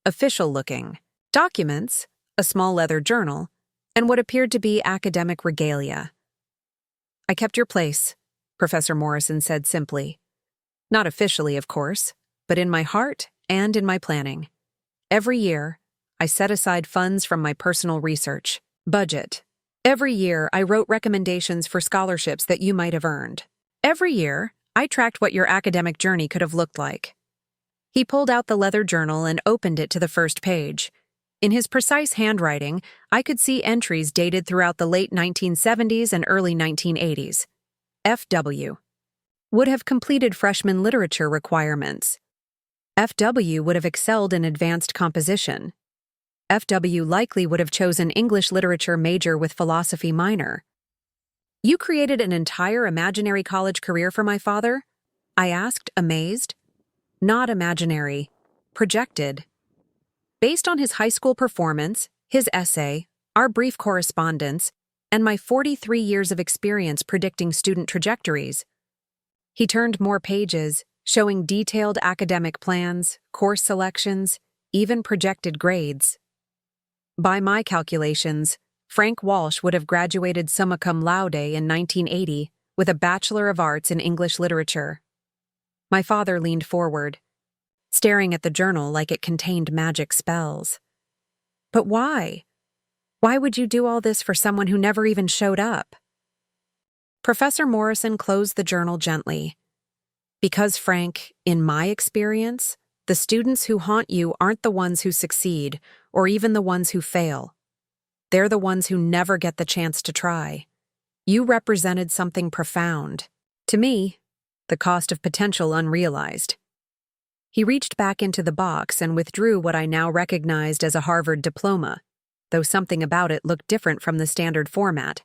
Official-looking documents, a small leather journal, and what appeared to be academic regalia. "I kept your place," Professor Morrison said simply. "Not officially, of course, but in my heart and in my planning. Every year, I set aside funds from my personal research budget. Every year, I wrote recommendations for scholarships that you might have earned. Every year, I tracked what your academic journey could have looked like." He pulled out the leather journal and opened it to the first page. In his precise handwriting, I could see entries dated throughout the late 1970s and early 1980s. F.W. would have completed freshman literature requirements. F.W. would have excelled in advanced composition. F.W. likely would have chosen English literature major with philosophy minor. "You created an entire imaginary college career for my father?" I asked, amazed. "Not imaginary. Projected. Based on his high school performance, his essay, our brief correspondence, and my 43 years of experience predicting student trajectories." He turned more pages, showing detailed academic plans, course selections, even projected grades. By my calculations, Frank Walsh would have graduated summa cum laude in 1980 with a Bachelor of Arts in English Literature. My father leaned forward, staring at the journal like it contained magic spells. "But why? Why would you do all this for someone who never even showed up?" Professor Morrison closed the journal gently. "Because, Frank, in my experience, the students who haunt you aren't the ones who succeed, or even the ones who fail. They're the ones who never get the chance to try. You represented something profound. To me, the cost of potential unrealized." He reached back into the box and withdrew what I now recognized as a Harvard diploma, though something about it looked different from the standard format.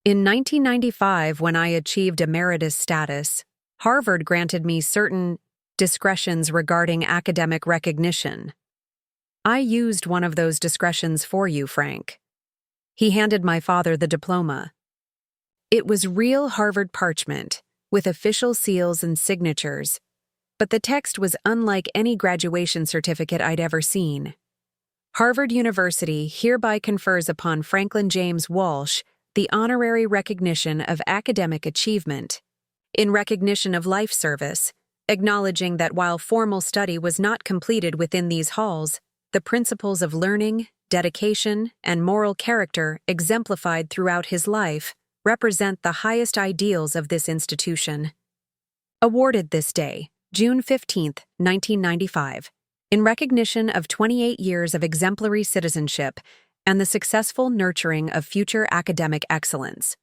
In 1995, when I achieved emeritus status, Harvard granted me certain discretions regarding academic recognition. I used one of those discretions for you, Frank. He handed my father the diploma. It was real Harvard parchment, with official seals and signatures, but the text was unlike any graduation certificate I'd ever seen. Harvard University hereby confers upon Franklin James Walsh the honorary recognition of academic achievement, in recognition of life service, acknowledging that while formal study was not completed within these halls, the principles of learning, dedication, and moral character exemplified throughout his life represent the highest ideals of this institution. Awarded this day, June 15, 1995, in recognition of 28 years of exemplary citizenship and the successful nurturing of future academic excellence.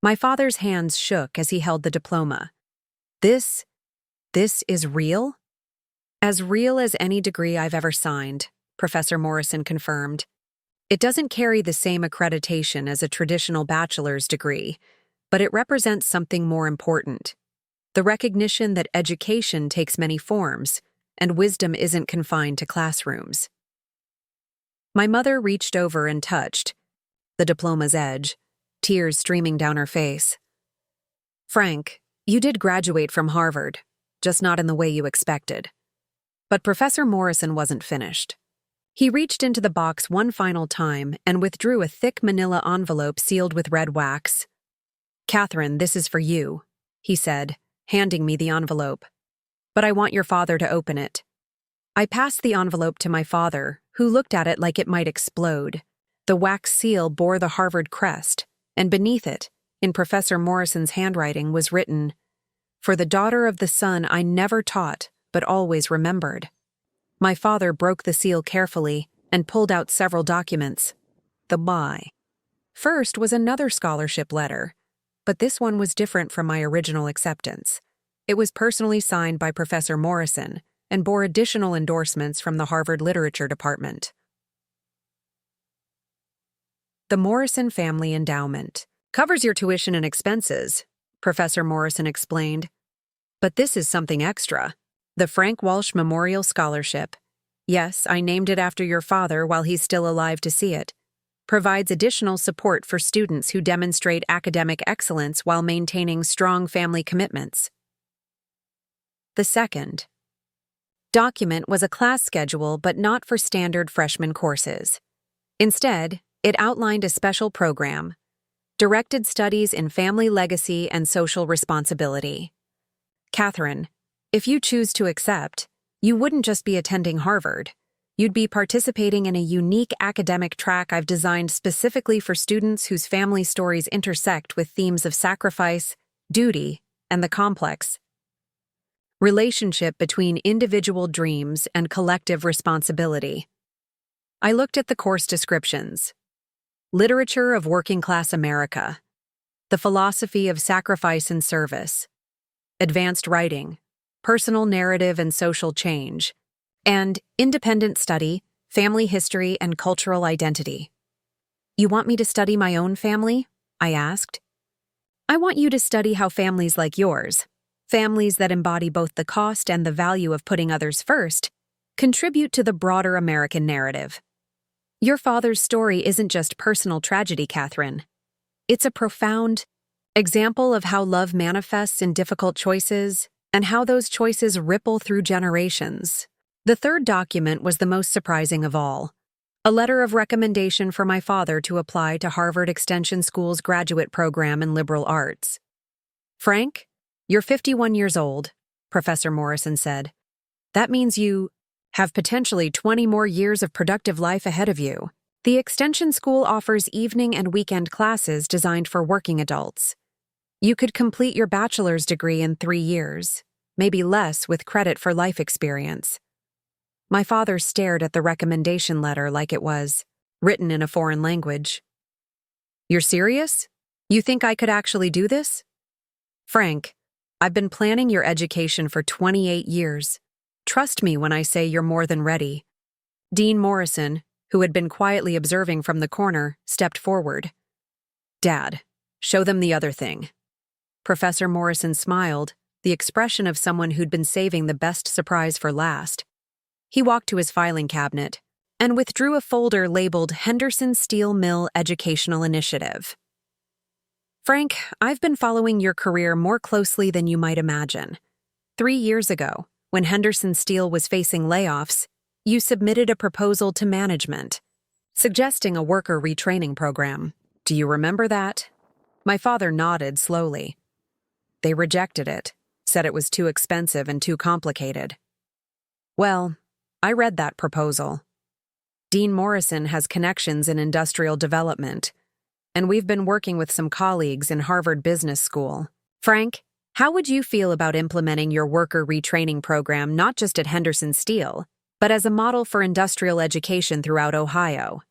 My father's hands shook as he held the diploma. This is real? As real as any degree I've ever signed, Professor Morrison confirmed. It doesn't carry the same accreditation as a traditional bachelor's degree, but it represents something more important: the recognition that education takes many forms, and wisdom isn't confined to classrooms. My mother reached over and touched the diploma's edge, tears streaming down her face. Frank, you did graduate from Harvard, just not in the way you expected. But Professor Morrison wasn't finished. He reached into the box one final time and withdrew a thick manila envelope sealed with red wax. "Catherine, this is for you," he said, handing me the envelope. "But I want your father to open it." I passed the envelope to my father, who looked at it like it might explode. The wax seal bore the Harvard crest, and beneath it, in Professor Morrison's handwriting, was written, "For the daughter of the son I never taught, but always remembered." My father broke the seal carefully and pulled out several documents. The why. First was another scholarship letter, but this one was different from my original acceptance. It was personally signed by Professor Morrison and bore additional endorsements from the Harvard Literature Department. The Morrison Family Endowment covers your tuition and expenses, Professor Morrison explained. But this is something extra. The Frank Walsh Memorial Scholarship. Yes, I named it after your father while he's still alive to see it. Provides additional support for students who demonstrate academic excellence while maintaining strong family commitments. The second document was a class schedule, but not for standard freshman courses. Instead, it outlined a special program, Directed Studies in Family Legacy and Social Responsibility. Catherine, if you choose to accept, you wouldn't just be attending Harvard. You'd be participating in a unique academic track I've designed specifically for students whose family stories intersect with themes of sacrifice, duty, and the complex relationship between individual dreams and collective responsibility. I looked at the course descriptions. Literature of Working-Class America, The Philosophy of Sacrifice and Service, Advanced Writing, Personal Narrative and Social Change, and Independent Study, Family History and Cultural Identity. You want me to study my own family? I asked. I want you to study how families like yours, families that embody both the cost and the value of putting others first, contribute to the broader American narrative. Your father's story isn't just personal tragedy, Catherine. It's a profound example of how love manifests in difficult choices and how those choices ripple through generations. The third document was the most surprising of all. A letter of recommendation for my father to apply to Harvard Extension School's graduate program in liberal arts. Frank, you're 51 years old, Professor Morrison said. That means you have potentially 20 more years of productive life ahead of you. The Extension School offers evening and weekend classes designed for working adults. You could complete your bachelor's degree in 3 years, maybe less with credit for life experience. My father stared at the recommendation letter like it was written in a foreign language. You're serious? You think I could actually do this? Frank, I've been planning your education for 28 years. Trust me when I say you're more than ready. Dean Morrison, who had been quietly observing from the corner, stepped forward. Dad, show them the other thing. Professor Morrison smiled, the expression of someone who'd been saving the best surprise for last. He walked to his filing cabinet and withdrew a folder labeled Henderson Steel Mill Educational Initiative. Frank, I've been following your career more closely than you might imagine. 3 years ago, when Henderson Steel was facing layoffs, you submitted a proposal to management, suggesting a worker retraining program. Do you remember that? My father nodded slowly. They rejected it, said it was too expensive and too complicated. Well, I read that proposal. Dean Morrison has connections in industrial development, and we've been working with some colleagues in Harvard Business School. Frank, how would you feel about implementing your worker retraining program not just at Henderson Steel, but as a model for industrial education throughout Ohio?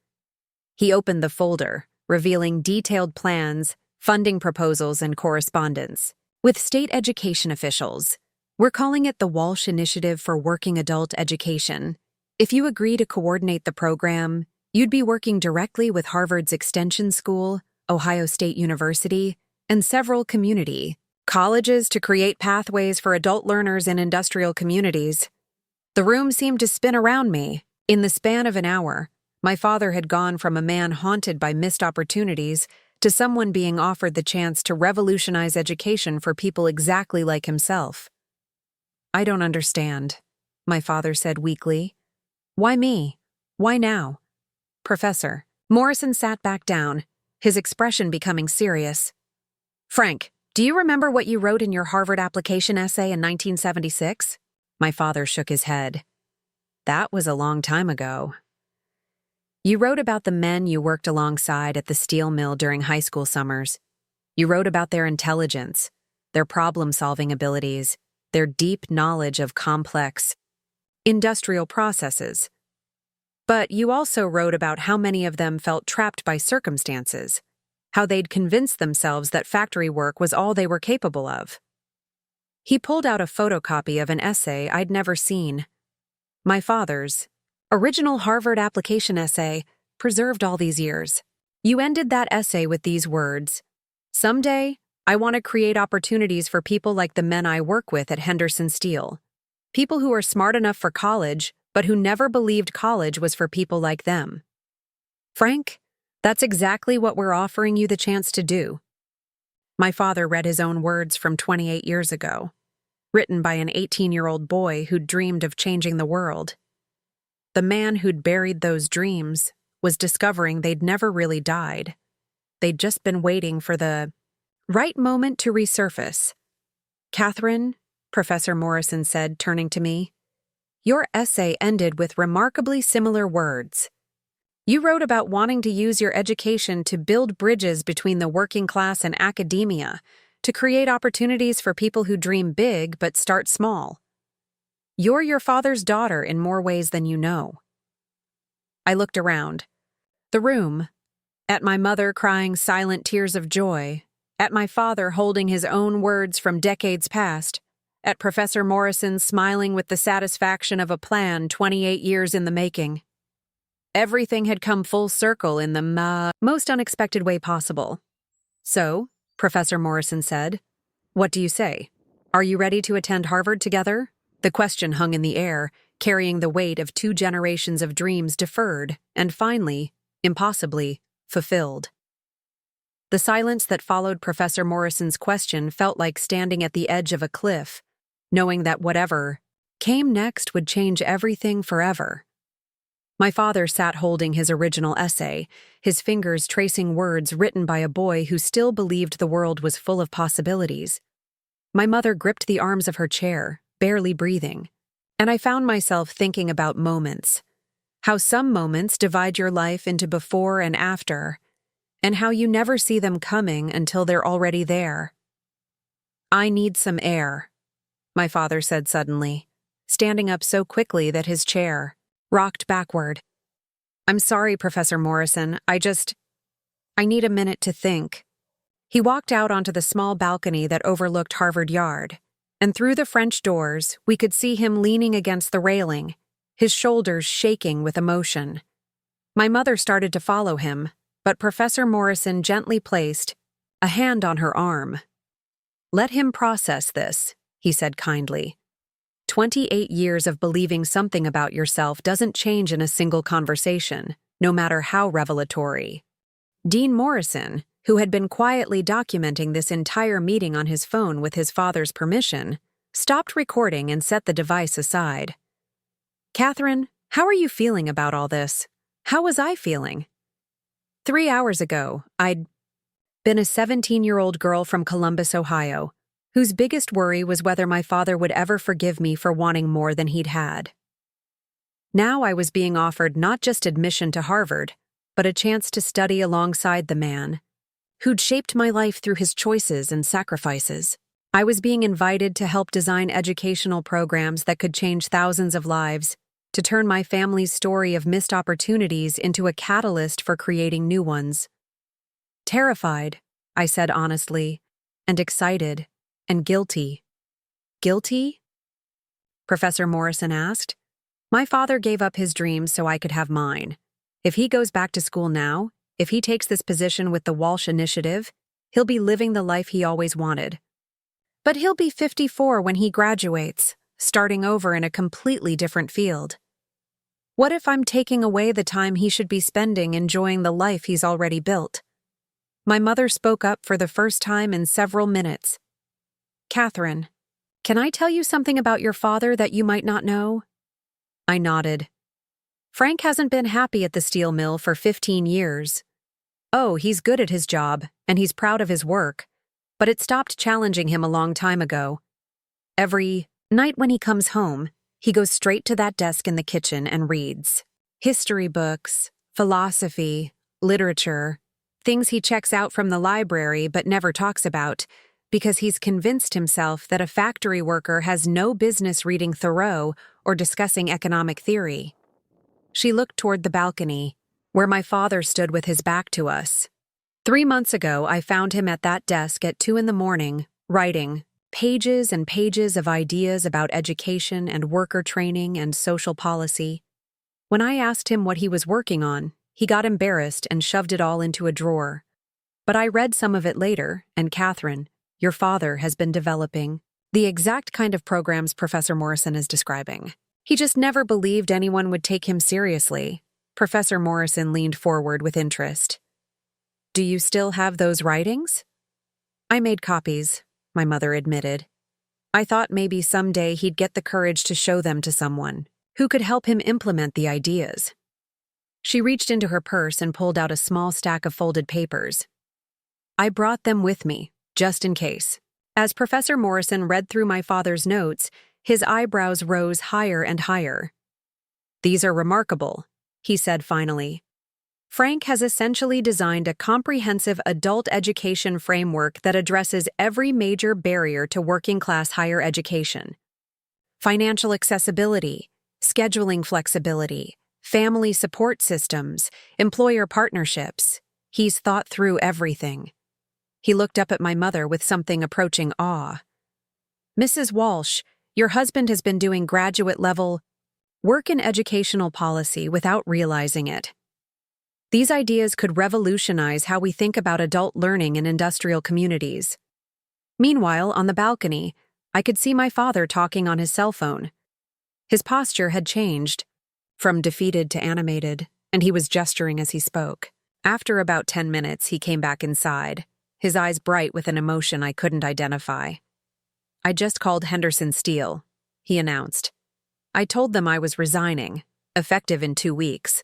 He opened the folder, revealing detailed plans, funding proposals, and correspondence with state education officials. We're calling it the Walsh Initiative for Working Adult Education. If you agree to coordinate the program, you'd be working directly with Harvard's Extension School, Ohio State University, and several community colleges to create pathways for adult learners in industrial communities. The room seemed to spin around me. In the span of an hour, my father had gone from a man haunted by missed opportunities to someone being offered the chance to revolutionize education for people exactly like himself. "I don't understand," my father said weakly. "Why me? Why now?" "Professor." Morrison sat back down, his expression becoming serious. "Frank, do you remember what you wrote in your Harvard application essay in 1976? My father shook his head. "That was a long time ago." "You wrote about the men you worked alongside at the steel mill during high school summers. You wrote about their intelligence, their problem-solving abilities, their deep knowledge of complex industrial processes. But you also wrote about how many of them felt trapped by circumstances, how they'd convinced themselves that factory work was all they were capable of." He pulled out a photocopy of an essay I'd never seen. My father's original Harvard application essay, preserved all these years. "You ended that essay with these words: 'Someday, I want to create opportunities for people like the men I work with at Henderson Steel. People who are smart enough for college, but who never believed college was for people like them.' Frank, that's exactly what we're offering you the chance to do." My father read his own words from 28 years ago, written by an 18-year-old boy who'd dreamed of changing the world. The man who'd buried those dreams was discovering they'd never really died. They'd just been waiting for the right moment to resurface. "Catherine," Professor Morrison said, turning to me, "your essay ended with remarkably similar words. You wrote about wanting to use your education to build bridges between the working class and academia, to create opportunities for people who dream big but start small. You're your father's daughter in more ways than you know." I looked around. The room, at my mother crying silent tears of joy, at my father holding his own words from decades past, at Professor Morrison smiling with the satisfaction of a plan 28 years in the making. Everything had come full circle in the most unexpected way possible. "So," Professor Morrison said, "what do you say? Are you ready to attend Harvard together?" The question hung in the air, carrying the weight of 2 generations of dreams deferred and finally, impossibly, fulfilled. The silence that followed Professor Morrison's question felt like standing at the edge of a cliff, knowing that whatever came next would change everything forever. My father sat holding his original essay, his fingers tracing words written by a boy who still believed the world was full of possibilities. My mother gripped the arms of her chair, barely breathing, and I found myself thinking about moments. How some moments divide your life into before and after, and how you never see them coming until they're already there. "I need some air," my father said suddenly, standing up so quickly that his chair rocked backward. "I'm sorry, Professor Morrison, I need a minute to think." He walked out onto the small balcony that overlooked Harvard Yard, and through the French doors, we could see him leaning against the railing, his shoulders shaking with emotion. My mother started to follow him, but Professor Morrison gently placed a hand on her arm. "Let him process this," he said kindly. 28 years of believing something about yourself doesn't change in a single conversation, no matter how revelatory. Dean Morrison, who had been quietly documenting this entire meeting on his phone with his father's permission, stopped recording and set the device aside. "Catherine, how are you feeling about all this? How was I feeling? 3 hours ago, I'd been a 17-year-old girl from Columbus, Ohio, whose biggest worry was whether my father would ever forgive me for wanting more than he'd had. Now I was being offered not just admission to Harvard, but a chance to study alongside the man who'd shaped my life through his choices and sacrifices. I was being invited to help design educational programs that could change thousands of lives, to turn my family's story of missed opportunities into a catalyst for creating new ones. Terrified, I said honestly, and excited, and guilty. Guilty? Professor Morrison asked. My father gave up his dreams so I could have mine. If he goes back to school now, if he takes this position with the Walsh Initiative, he'll be living the life he always wanted. But he'll be 54 when he graduates, starting over in a completely different field. What if I'm taking away the time he should be spending enjoying the life he's already built? My mother spoke up for the first time in several minutes. Catherine, can I tell you something about your father that you might not know? I nodded. Frank hasn't been happy at the steel mill for 15 years. Oh, he's good at his job, and he's proud of his work, but it stopped challenging him a long time ago. Every night when he comes home, he goes straight to that desk in the kitchen and reads history books, philosophy, literature, things he checks out from the library but never talks about, because he's convinced himself that a factory worker has no business reading Thoreau or discussing economic theory. She looked toward the balcony, where my father stood with his back to us. 3 months ago, I found him at that desk at 2 a.m, writing pages and pages of ideas about education and worker training and social policy. When I asked him what he was working on, he got embarrassed and shoved it all into a drawer. But I read some of it later, and Catherine, your father has been developing the exact kind of programs Professor Morrison is describing. He just never believed anyone would take him seriously. Professor Morrison leaned forward with interest. Do you still have those writings? I made copies, my mother admitted. I thought maybe someday he'd get the courage to show them to someone who could help him implement the ideas. She reached into her purse and pulled out a small stack of folded papers. I brought them with me, just in case. As Professor Morrison read through my father's notes, his eyebrows rose higher and higher. These are remarkable, he said finally. Frank has essentially designed a comprehensive adult education framework that addresses every major barrier to working-class higher education. Financial accessibility, scheduling flexibility, family support systems, employer partnerships. He's thought through everything. He looked up at my mother with something approaching awe. Mrs. Walsh, your husband has been doing graduate-level work in educational policy without realizing it. These ideas could revolutionize how we think about adult learning in industrial communities. Meanwhile, on the balcony, I could see my father talking on his cell phone. His posture had changed, from defeated to animated, and he was gesturing as he spoke. After about 10 minutes, he came back inside, his eyes bright with an emotion I couldn't identify. I just called Henderson Steel, he announced. I told them I was resigning, effective in 2 weeks.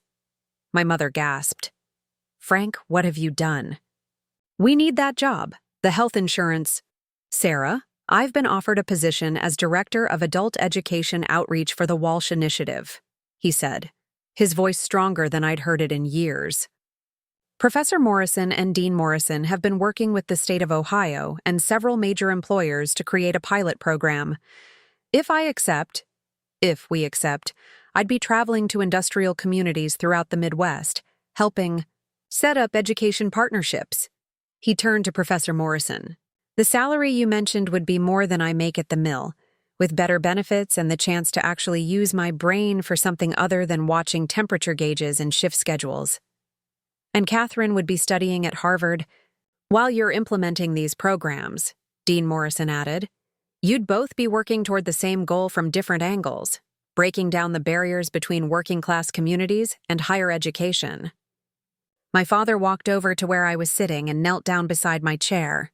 My mother gasped. Frank, what have you done? We need that job, the health insurance. Sarah, I've been offered a position as Director of Adult Education Outreach for the Walsh Initiative, he said, his voice stronger than I'd heard it in years. Professor Morrison and Dean Morrison have been working with the state of Ohio and several major employers to create a pilot program. If we accept, I'd be traveling to industrial communities throughout the Midwest, helping set up education partnerships. He turned to Professor Morrison. The salary you mentioned would be more than I make at the mill, with better benefits and the chance to actually use my brain for something other than watching temperature gauges and shift schedules. And Catherine would be studying at Harvard. While you're implementing these programs, Dean Morrison added, you'd both be working toward the same goal from different angles, breaking down the barriers between working-class communities and higher education. My father walked over to where I was sitting and knelt down beside my chair,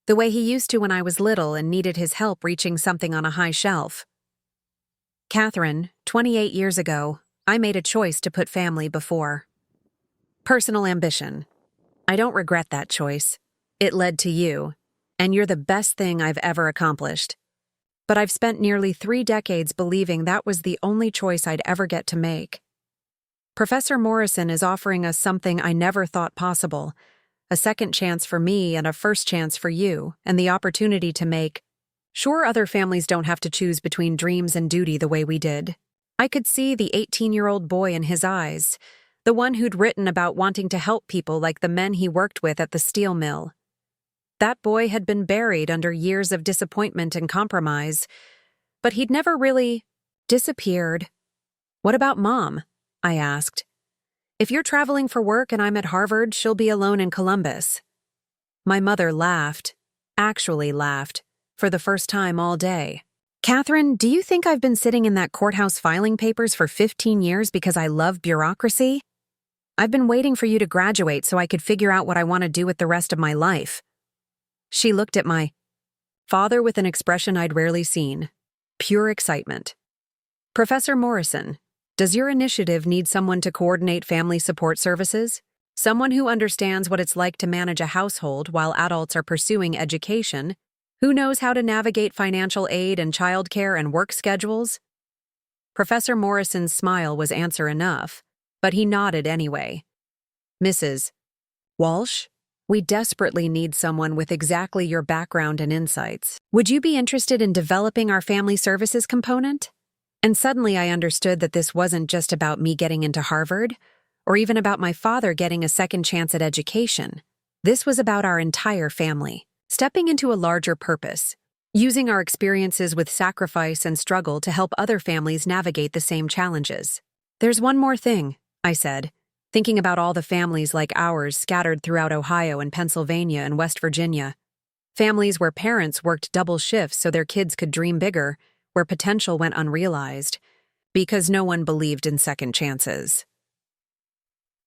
the way he used to when I was little and needed his help reaching something on a high shelf. Catherine, 28 years ago, I made a choice to put family before personal ambition. I don't regret that choice. It led to you, and you're the best thing I've ever accomplished. But I've spent nearly 3 decades believing that was the only choice I'd ever get to make. Professor Morrison is offering us something I never thought possible, a second chance for me and a first chance for you, and the opportunity to make. Sure, other families don't have to choose between dreams and duty the way we did. I could see the 18-year-old boy in his eyes, the one who'd written about wanting to help people like the men he worked with at the steel mill. That boy had been buried under years of disappointment and compromise, but he'd never really disappeared. What about Mom? I asked. If you're traveling for work and I'm at Harvard, she'll be alone in Columbus. My mother laughed, actually laughed, for the first time all day. Catherine, do you think I've been sitting in that courthouse filing papers for 15 years because I love bureaucracy? I've been waiting for you to graduate so I could figure out what I want to do with the rest of my life. She looked at my father with an expression I'd rarely seen, pure excitement. Professor Morrison, does your initiative need someone to coordinate family support services? Someone who understands what it's like to manage a household while adults are pursuing education, who knows how to navigate financial aid and childcare and work schedules? Professor Morrison's smile was answer enough, but he nodded anyway. Mrs. Walsh, we desperately need someone with exactly your background and insights. Would you be interested in developing our family services component? And suddenly I understood that this wasn't just about me getting into Harvard, or even about my father getting a second chance at education. This was about our entire family, stepping into a larger purpose, using our experiences with sacrifice and struggle to help other families navigate the same challenges. There's one more thing, I said, thinking about all the families like ours scattered throughout Ohio and Pennsylvania and West Virginia. Families where parents worked double shifts so their kids could dream bigger, where potential went unrealized, because no one believed in second chances.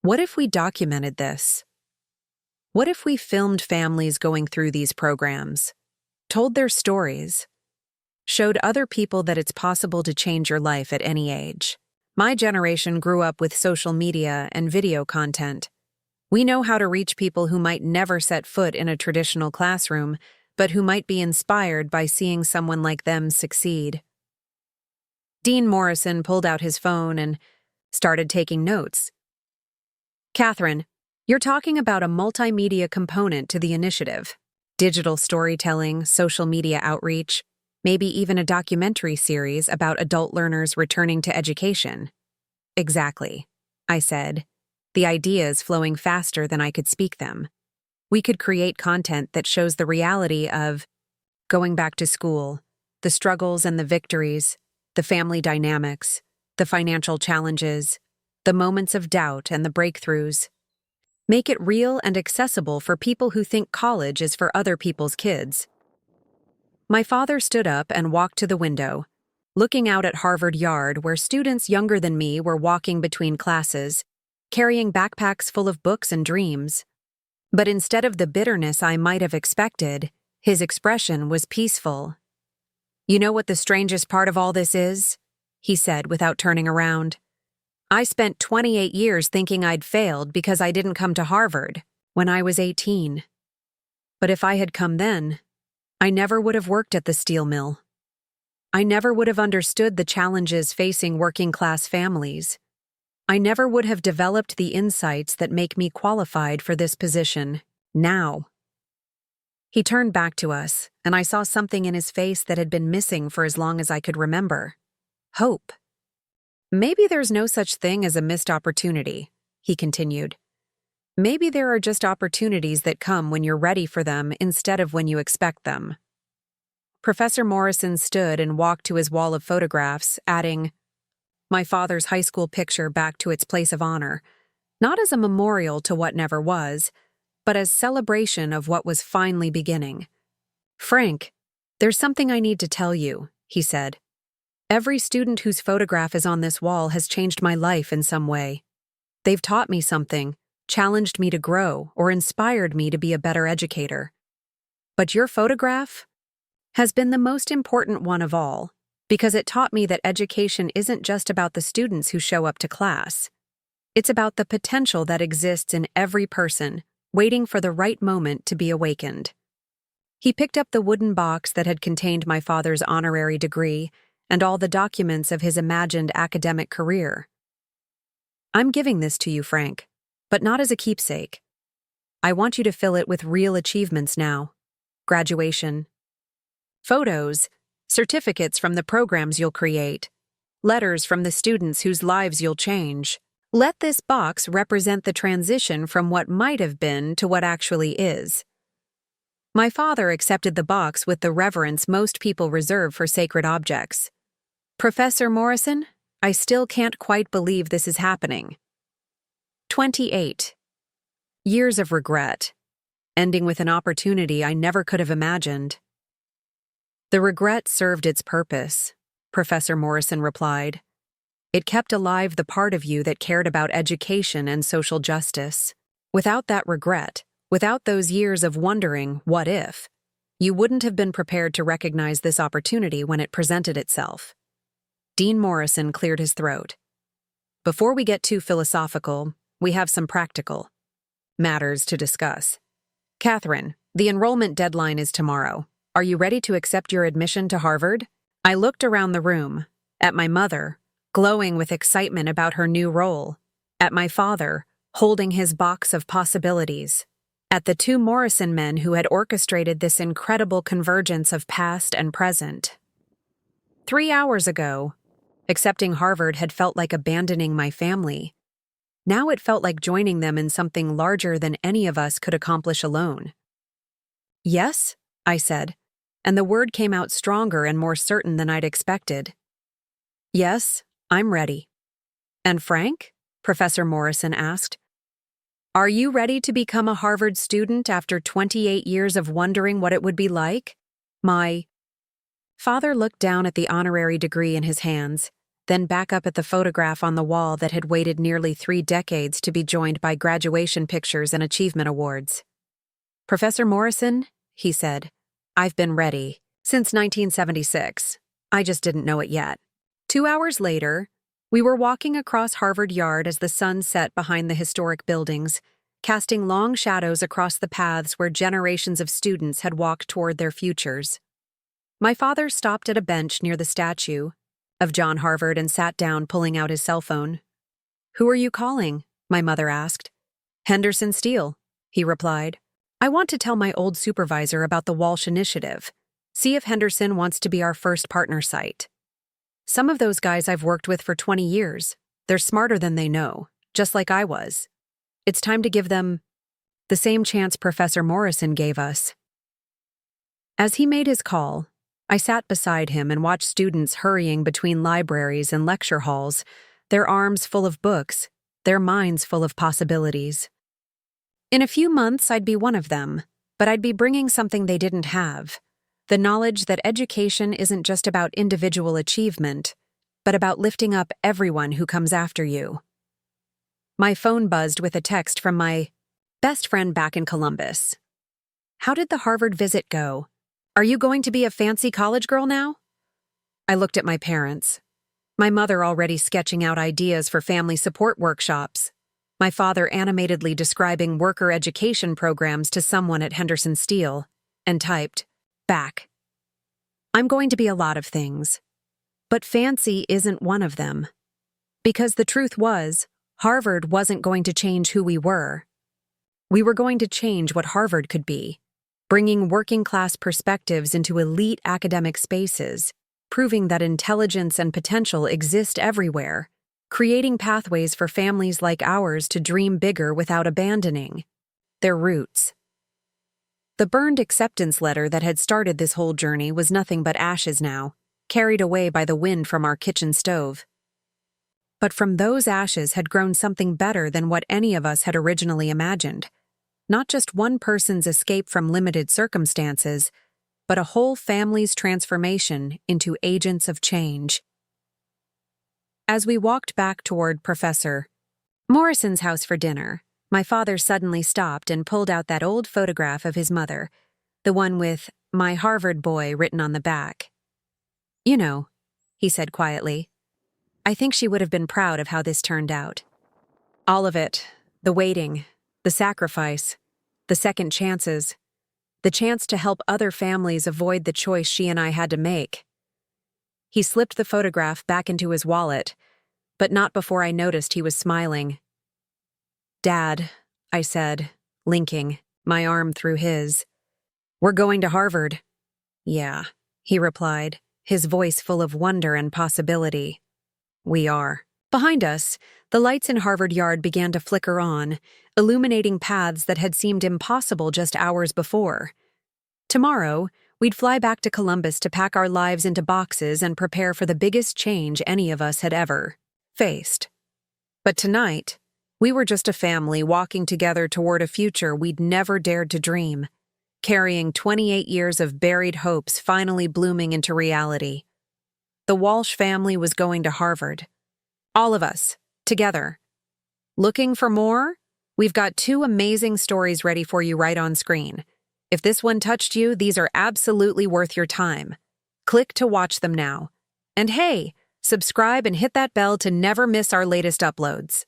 What if we documented this? What if we filmed families going through these programs, told their stories, showed other people that it's possible to change your life at any age? My generation grew up with social media and video content. We know how to reach people who might never set foot in a traditional classroom, but who might be inspired by seeing someone like them succeed. Dean Morrison pulled out his phone and started taking notes. Catherine, you're talking about a multimedia component to the initiative. Digital storytelling, social media outreach, maybe even a documentary series about adult learners returning to education. Exactly, I said, the ideas flowing faster than I could speak them. We could create content that shows the reality of going back to school, the struggles and the victories, the family dynamics, the financial challenges, the moments of doubt and the breakthroughs. Make it real and accessible for people who think college is for other people's kids. My father stood up and walked to the window, looking out at Harvard Yard where students younger than me were walking between classes, carrying backpacks full of books and dreams. But instead of the bitterness I might have expected, his expression was peaceful. You know what the strangest part of all this is? He said without turning around. I spent 28 years thinking I'd failed because I didn't come to Harvard when I was 18. But if I had come then, I never would have worked at the steel mill. I never would have understood the challenges facing working-class families. I never would have developed the insights that make me qualified for this position, now. He turned back to us, and I saw something in his face that had been missing for as long as I could remember. Hope. Maybe there's no such thing as a missed opportunity, he continued. Maybe there are just opportunities that come when you're ready for them instead of when you expect them. Professor Morrison stood and walked to his wall of photographs, adding, my father's high school picture back to its place of honor, not as a memorial to what never was, but as celebration of what was finally beginning. Frank, there's something I need to tell you, he said. Every student whose photograph is on this wall has changed my life in some way. They've taught me something, challenged me to grow, or inspired me to be a better educator. But your photograph has been the most important one of all, because it taught me that education isn't just about the students who show up to class. It's about the potential that exists in every person, waiting for the right moment to be awakened. He picked up the wooden box that had contained my father's honorary degree and all the documents of his imagined academic career. I'm giving this to you, Frank, but not as a keepsake. I want you to fill it with real achievements now. Graduation. Photos, certificates from the programs you'll create, letters from the students whose lives you'll change. Let this box represent the transition from what might have been to what actually is. My father accepted the box with the reverence most people reserve for sacred objects. Professor Morrison, I still can't quite believe this is happening. 28. Years of regret, ending with an opportunity I never could have imagined. The regret served its purpose, Professor Morrison replied. It kept alive the part of you that cared about education and social justice. Without that regret, without those years of wondering, what if, you wouldn't have been prepared to recognize this opportunity when it presented itself. Dean Morrison cleared his throat. Before we get too philosophical, we have some practical matters to discuss. Catherine, the enrollment deadline is tomorrow. Are you ready to accept your admission to Harvard? I looked around the room, at my mother, glowing with excitement about her new role, at my father, holding his box of possibilities, at the two Morrison men who had orchestrated this incredible convergence of past and present. 3 hours ago, accepting Harvard had felt like abandoning my family. Now it felt like joining them in something larger than any of us could accomplish alone. Yes, I said, and the word came out stronger and more certain than I'd expected. Yes, I'm ready. And Frank? Professor Morrison asked. Are you ready to become a Harvard student after 28 years of wondering what it would be like? My father looked down at the honorary degree in his hands, then back up at the photograph on the wall that had waited nearly 3 decades to be joined by graduation pictures and achievement awards. Professor Morrison, he said, I've been ready since 1976. I just didn't know it yet. 2 hours later, we were walking across Harvard Yard as the sun set behind the historic buildings, casting long shadows across the paths where generations of students had walked toward their futures. My father stopped at a bench near the statue of John Harvard and sat down, pulling out his cell phone. Who are you calling? My mother asked. Henderson Steele, he replied. I want to tell my old supervisor about the Walsh Initiative. See if Henderson wants to be our first partner site. Some of those guys I've worked with for 20 years. They're smarter than they know, just like I was. It's time to give them the same chance Professor Morrison gave us. As he made his call, I sat beside him and watched students hurrying between libraries and lecture halls, their arms full of books, their minds full of possibilities. In a few months, I'd be one of them, but I'd be bringing something they didn't have. The knowledge that education isn't just about individual achievement, but about lifting up everyone who comes after you. My phone buzzed with a text from my best friend back in Columbus. How did the Harvard visit go? Are you going to be a fancy college girl now? I looked at my parents. My mother already sketching out ideas for family support workshops. My father animatedly describing worker education programs to someone at Henderson Steele, and typed, back. I'm going to be a lot of things. But fancy isn't one of them. Because the truth was, Harvard wasn't going to change who we were. We were going to change what Harvard could be, bringing working-class perspectives into elite academic spaces, proving that intelligence and potential exist everywhere, creating pathways for families like ours to dream bigger without abandoning their roots. The burned acceptance letter that had started this whole journey was nothing but ashes now, carried away by the wind from our kitchen stove. But from those ashes had grown something better than what any of us had originally imagined. Not just one person's escape from limited circumstances, but a whole family's transformation into agents of change. As we walked back toward Professor Morrison's house for dinner, my father suddenly stopped and pulled out that old photograph of his mother, the one with "My Harvard Boy" written on the back. You know, he said quietly, I think she would have been proud of how this turned out. All of it, the waiting, the sacrifice, the second chances, the chance to help other families avoid the choice she and I had to make. He slipped the photograph back into his wallet, but not before I noticed he was smiling. Dad, I said, linking, my arm through his. We're going to Harvard. Yeah, he replied, his voice full of wonder and possibility. We are. Behind us, the lights in Harvard Yard began to flicker on, illuminating paths that had seemed impossible just hours before. Tomorrow, we'd fly back to Columbus to pack our lives into boxes and prepare for the biggest change any of us had ever faced. But tonight, we were just a family walking together toward a future we'd never dared to dream, carrying 28 years of buried hopes finally blooming into reality. The Walsh family was going to Harvard. All of us, together. Looking for more? We've got 2 amazing stories ready for you right on screen. If this one touched you, these are absolutely worth your time. Click to watch them now. And hey, subscribe and hit that bell to never miss our latest uploads.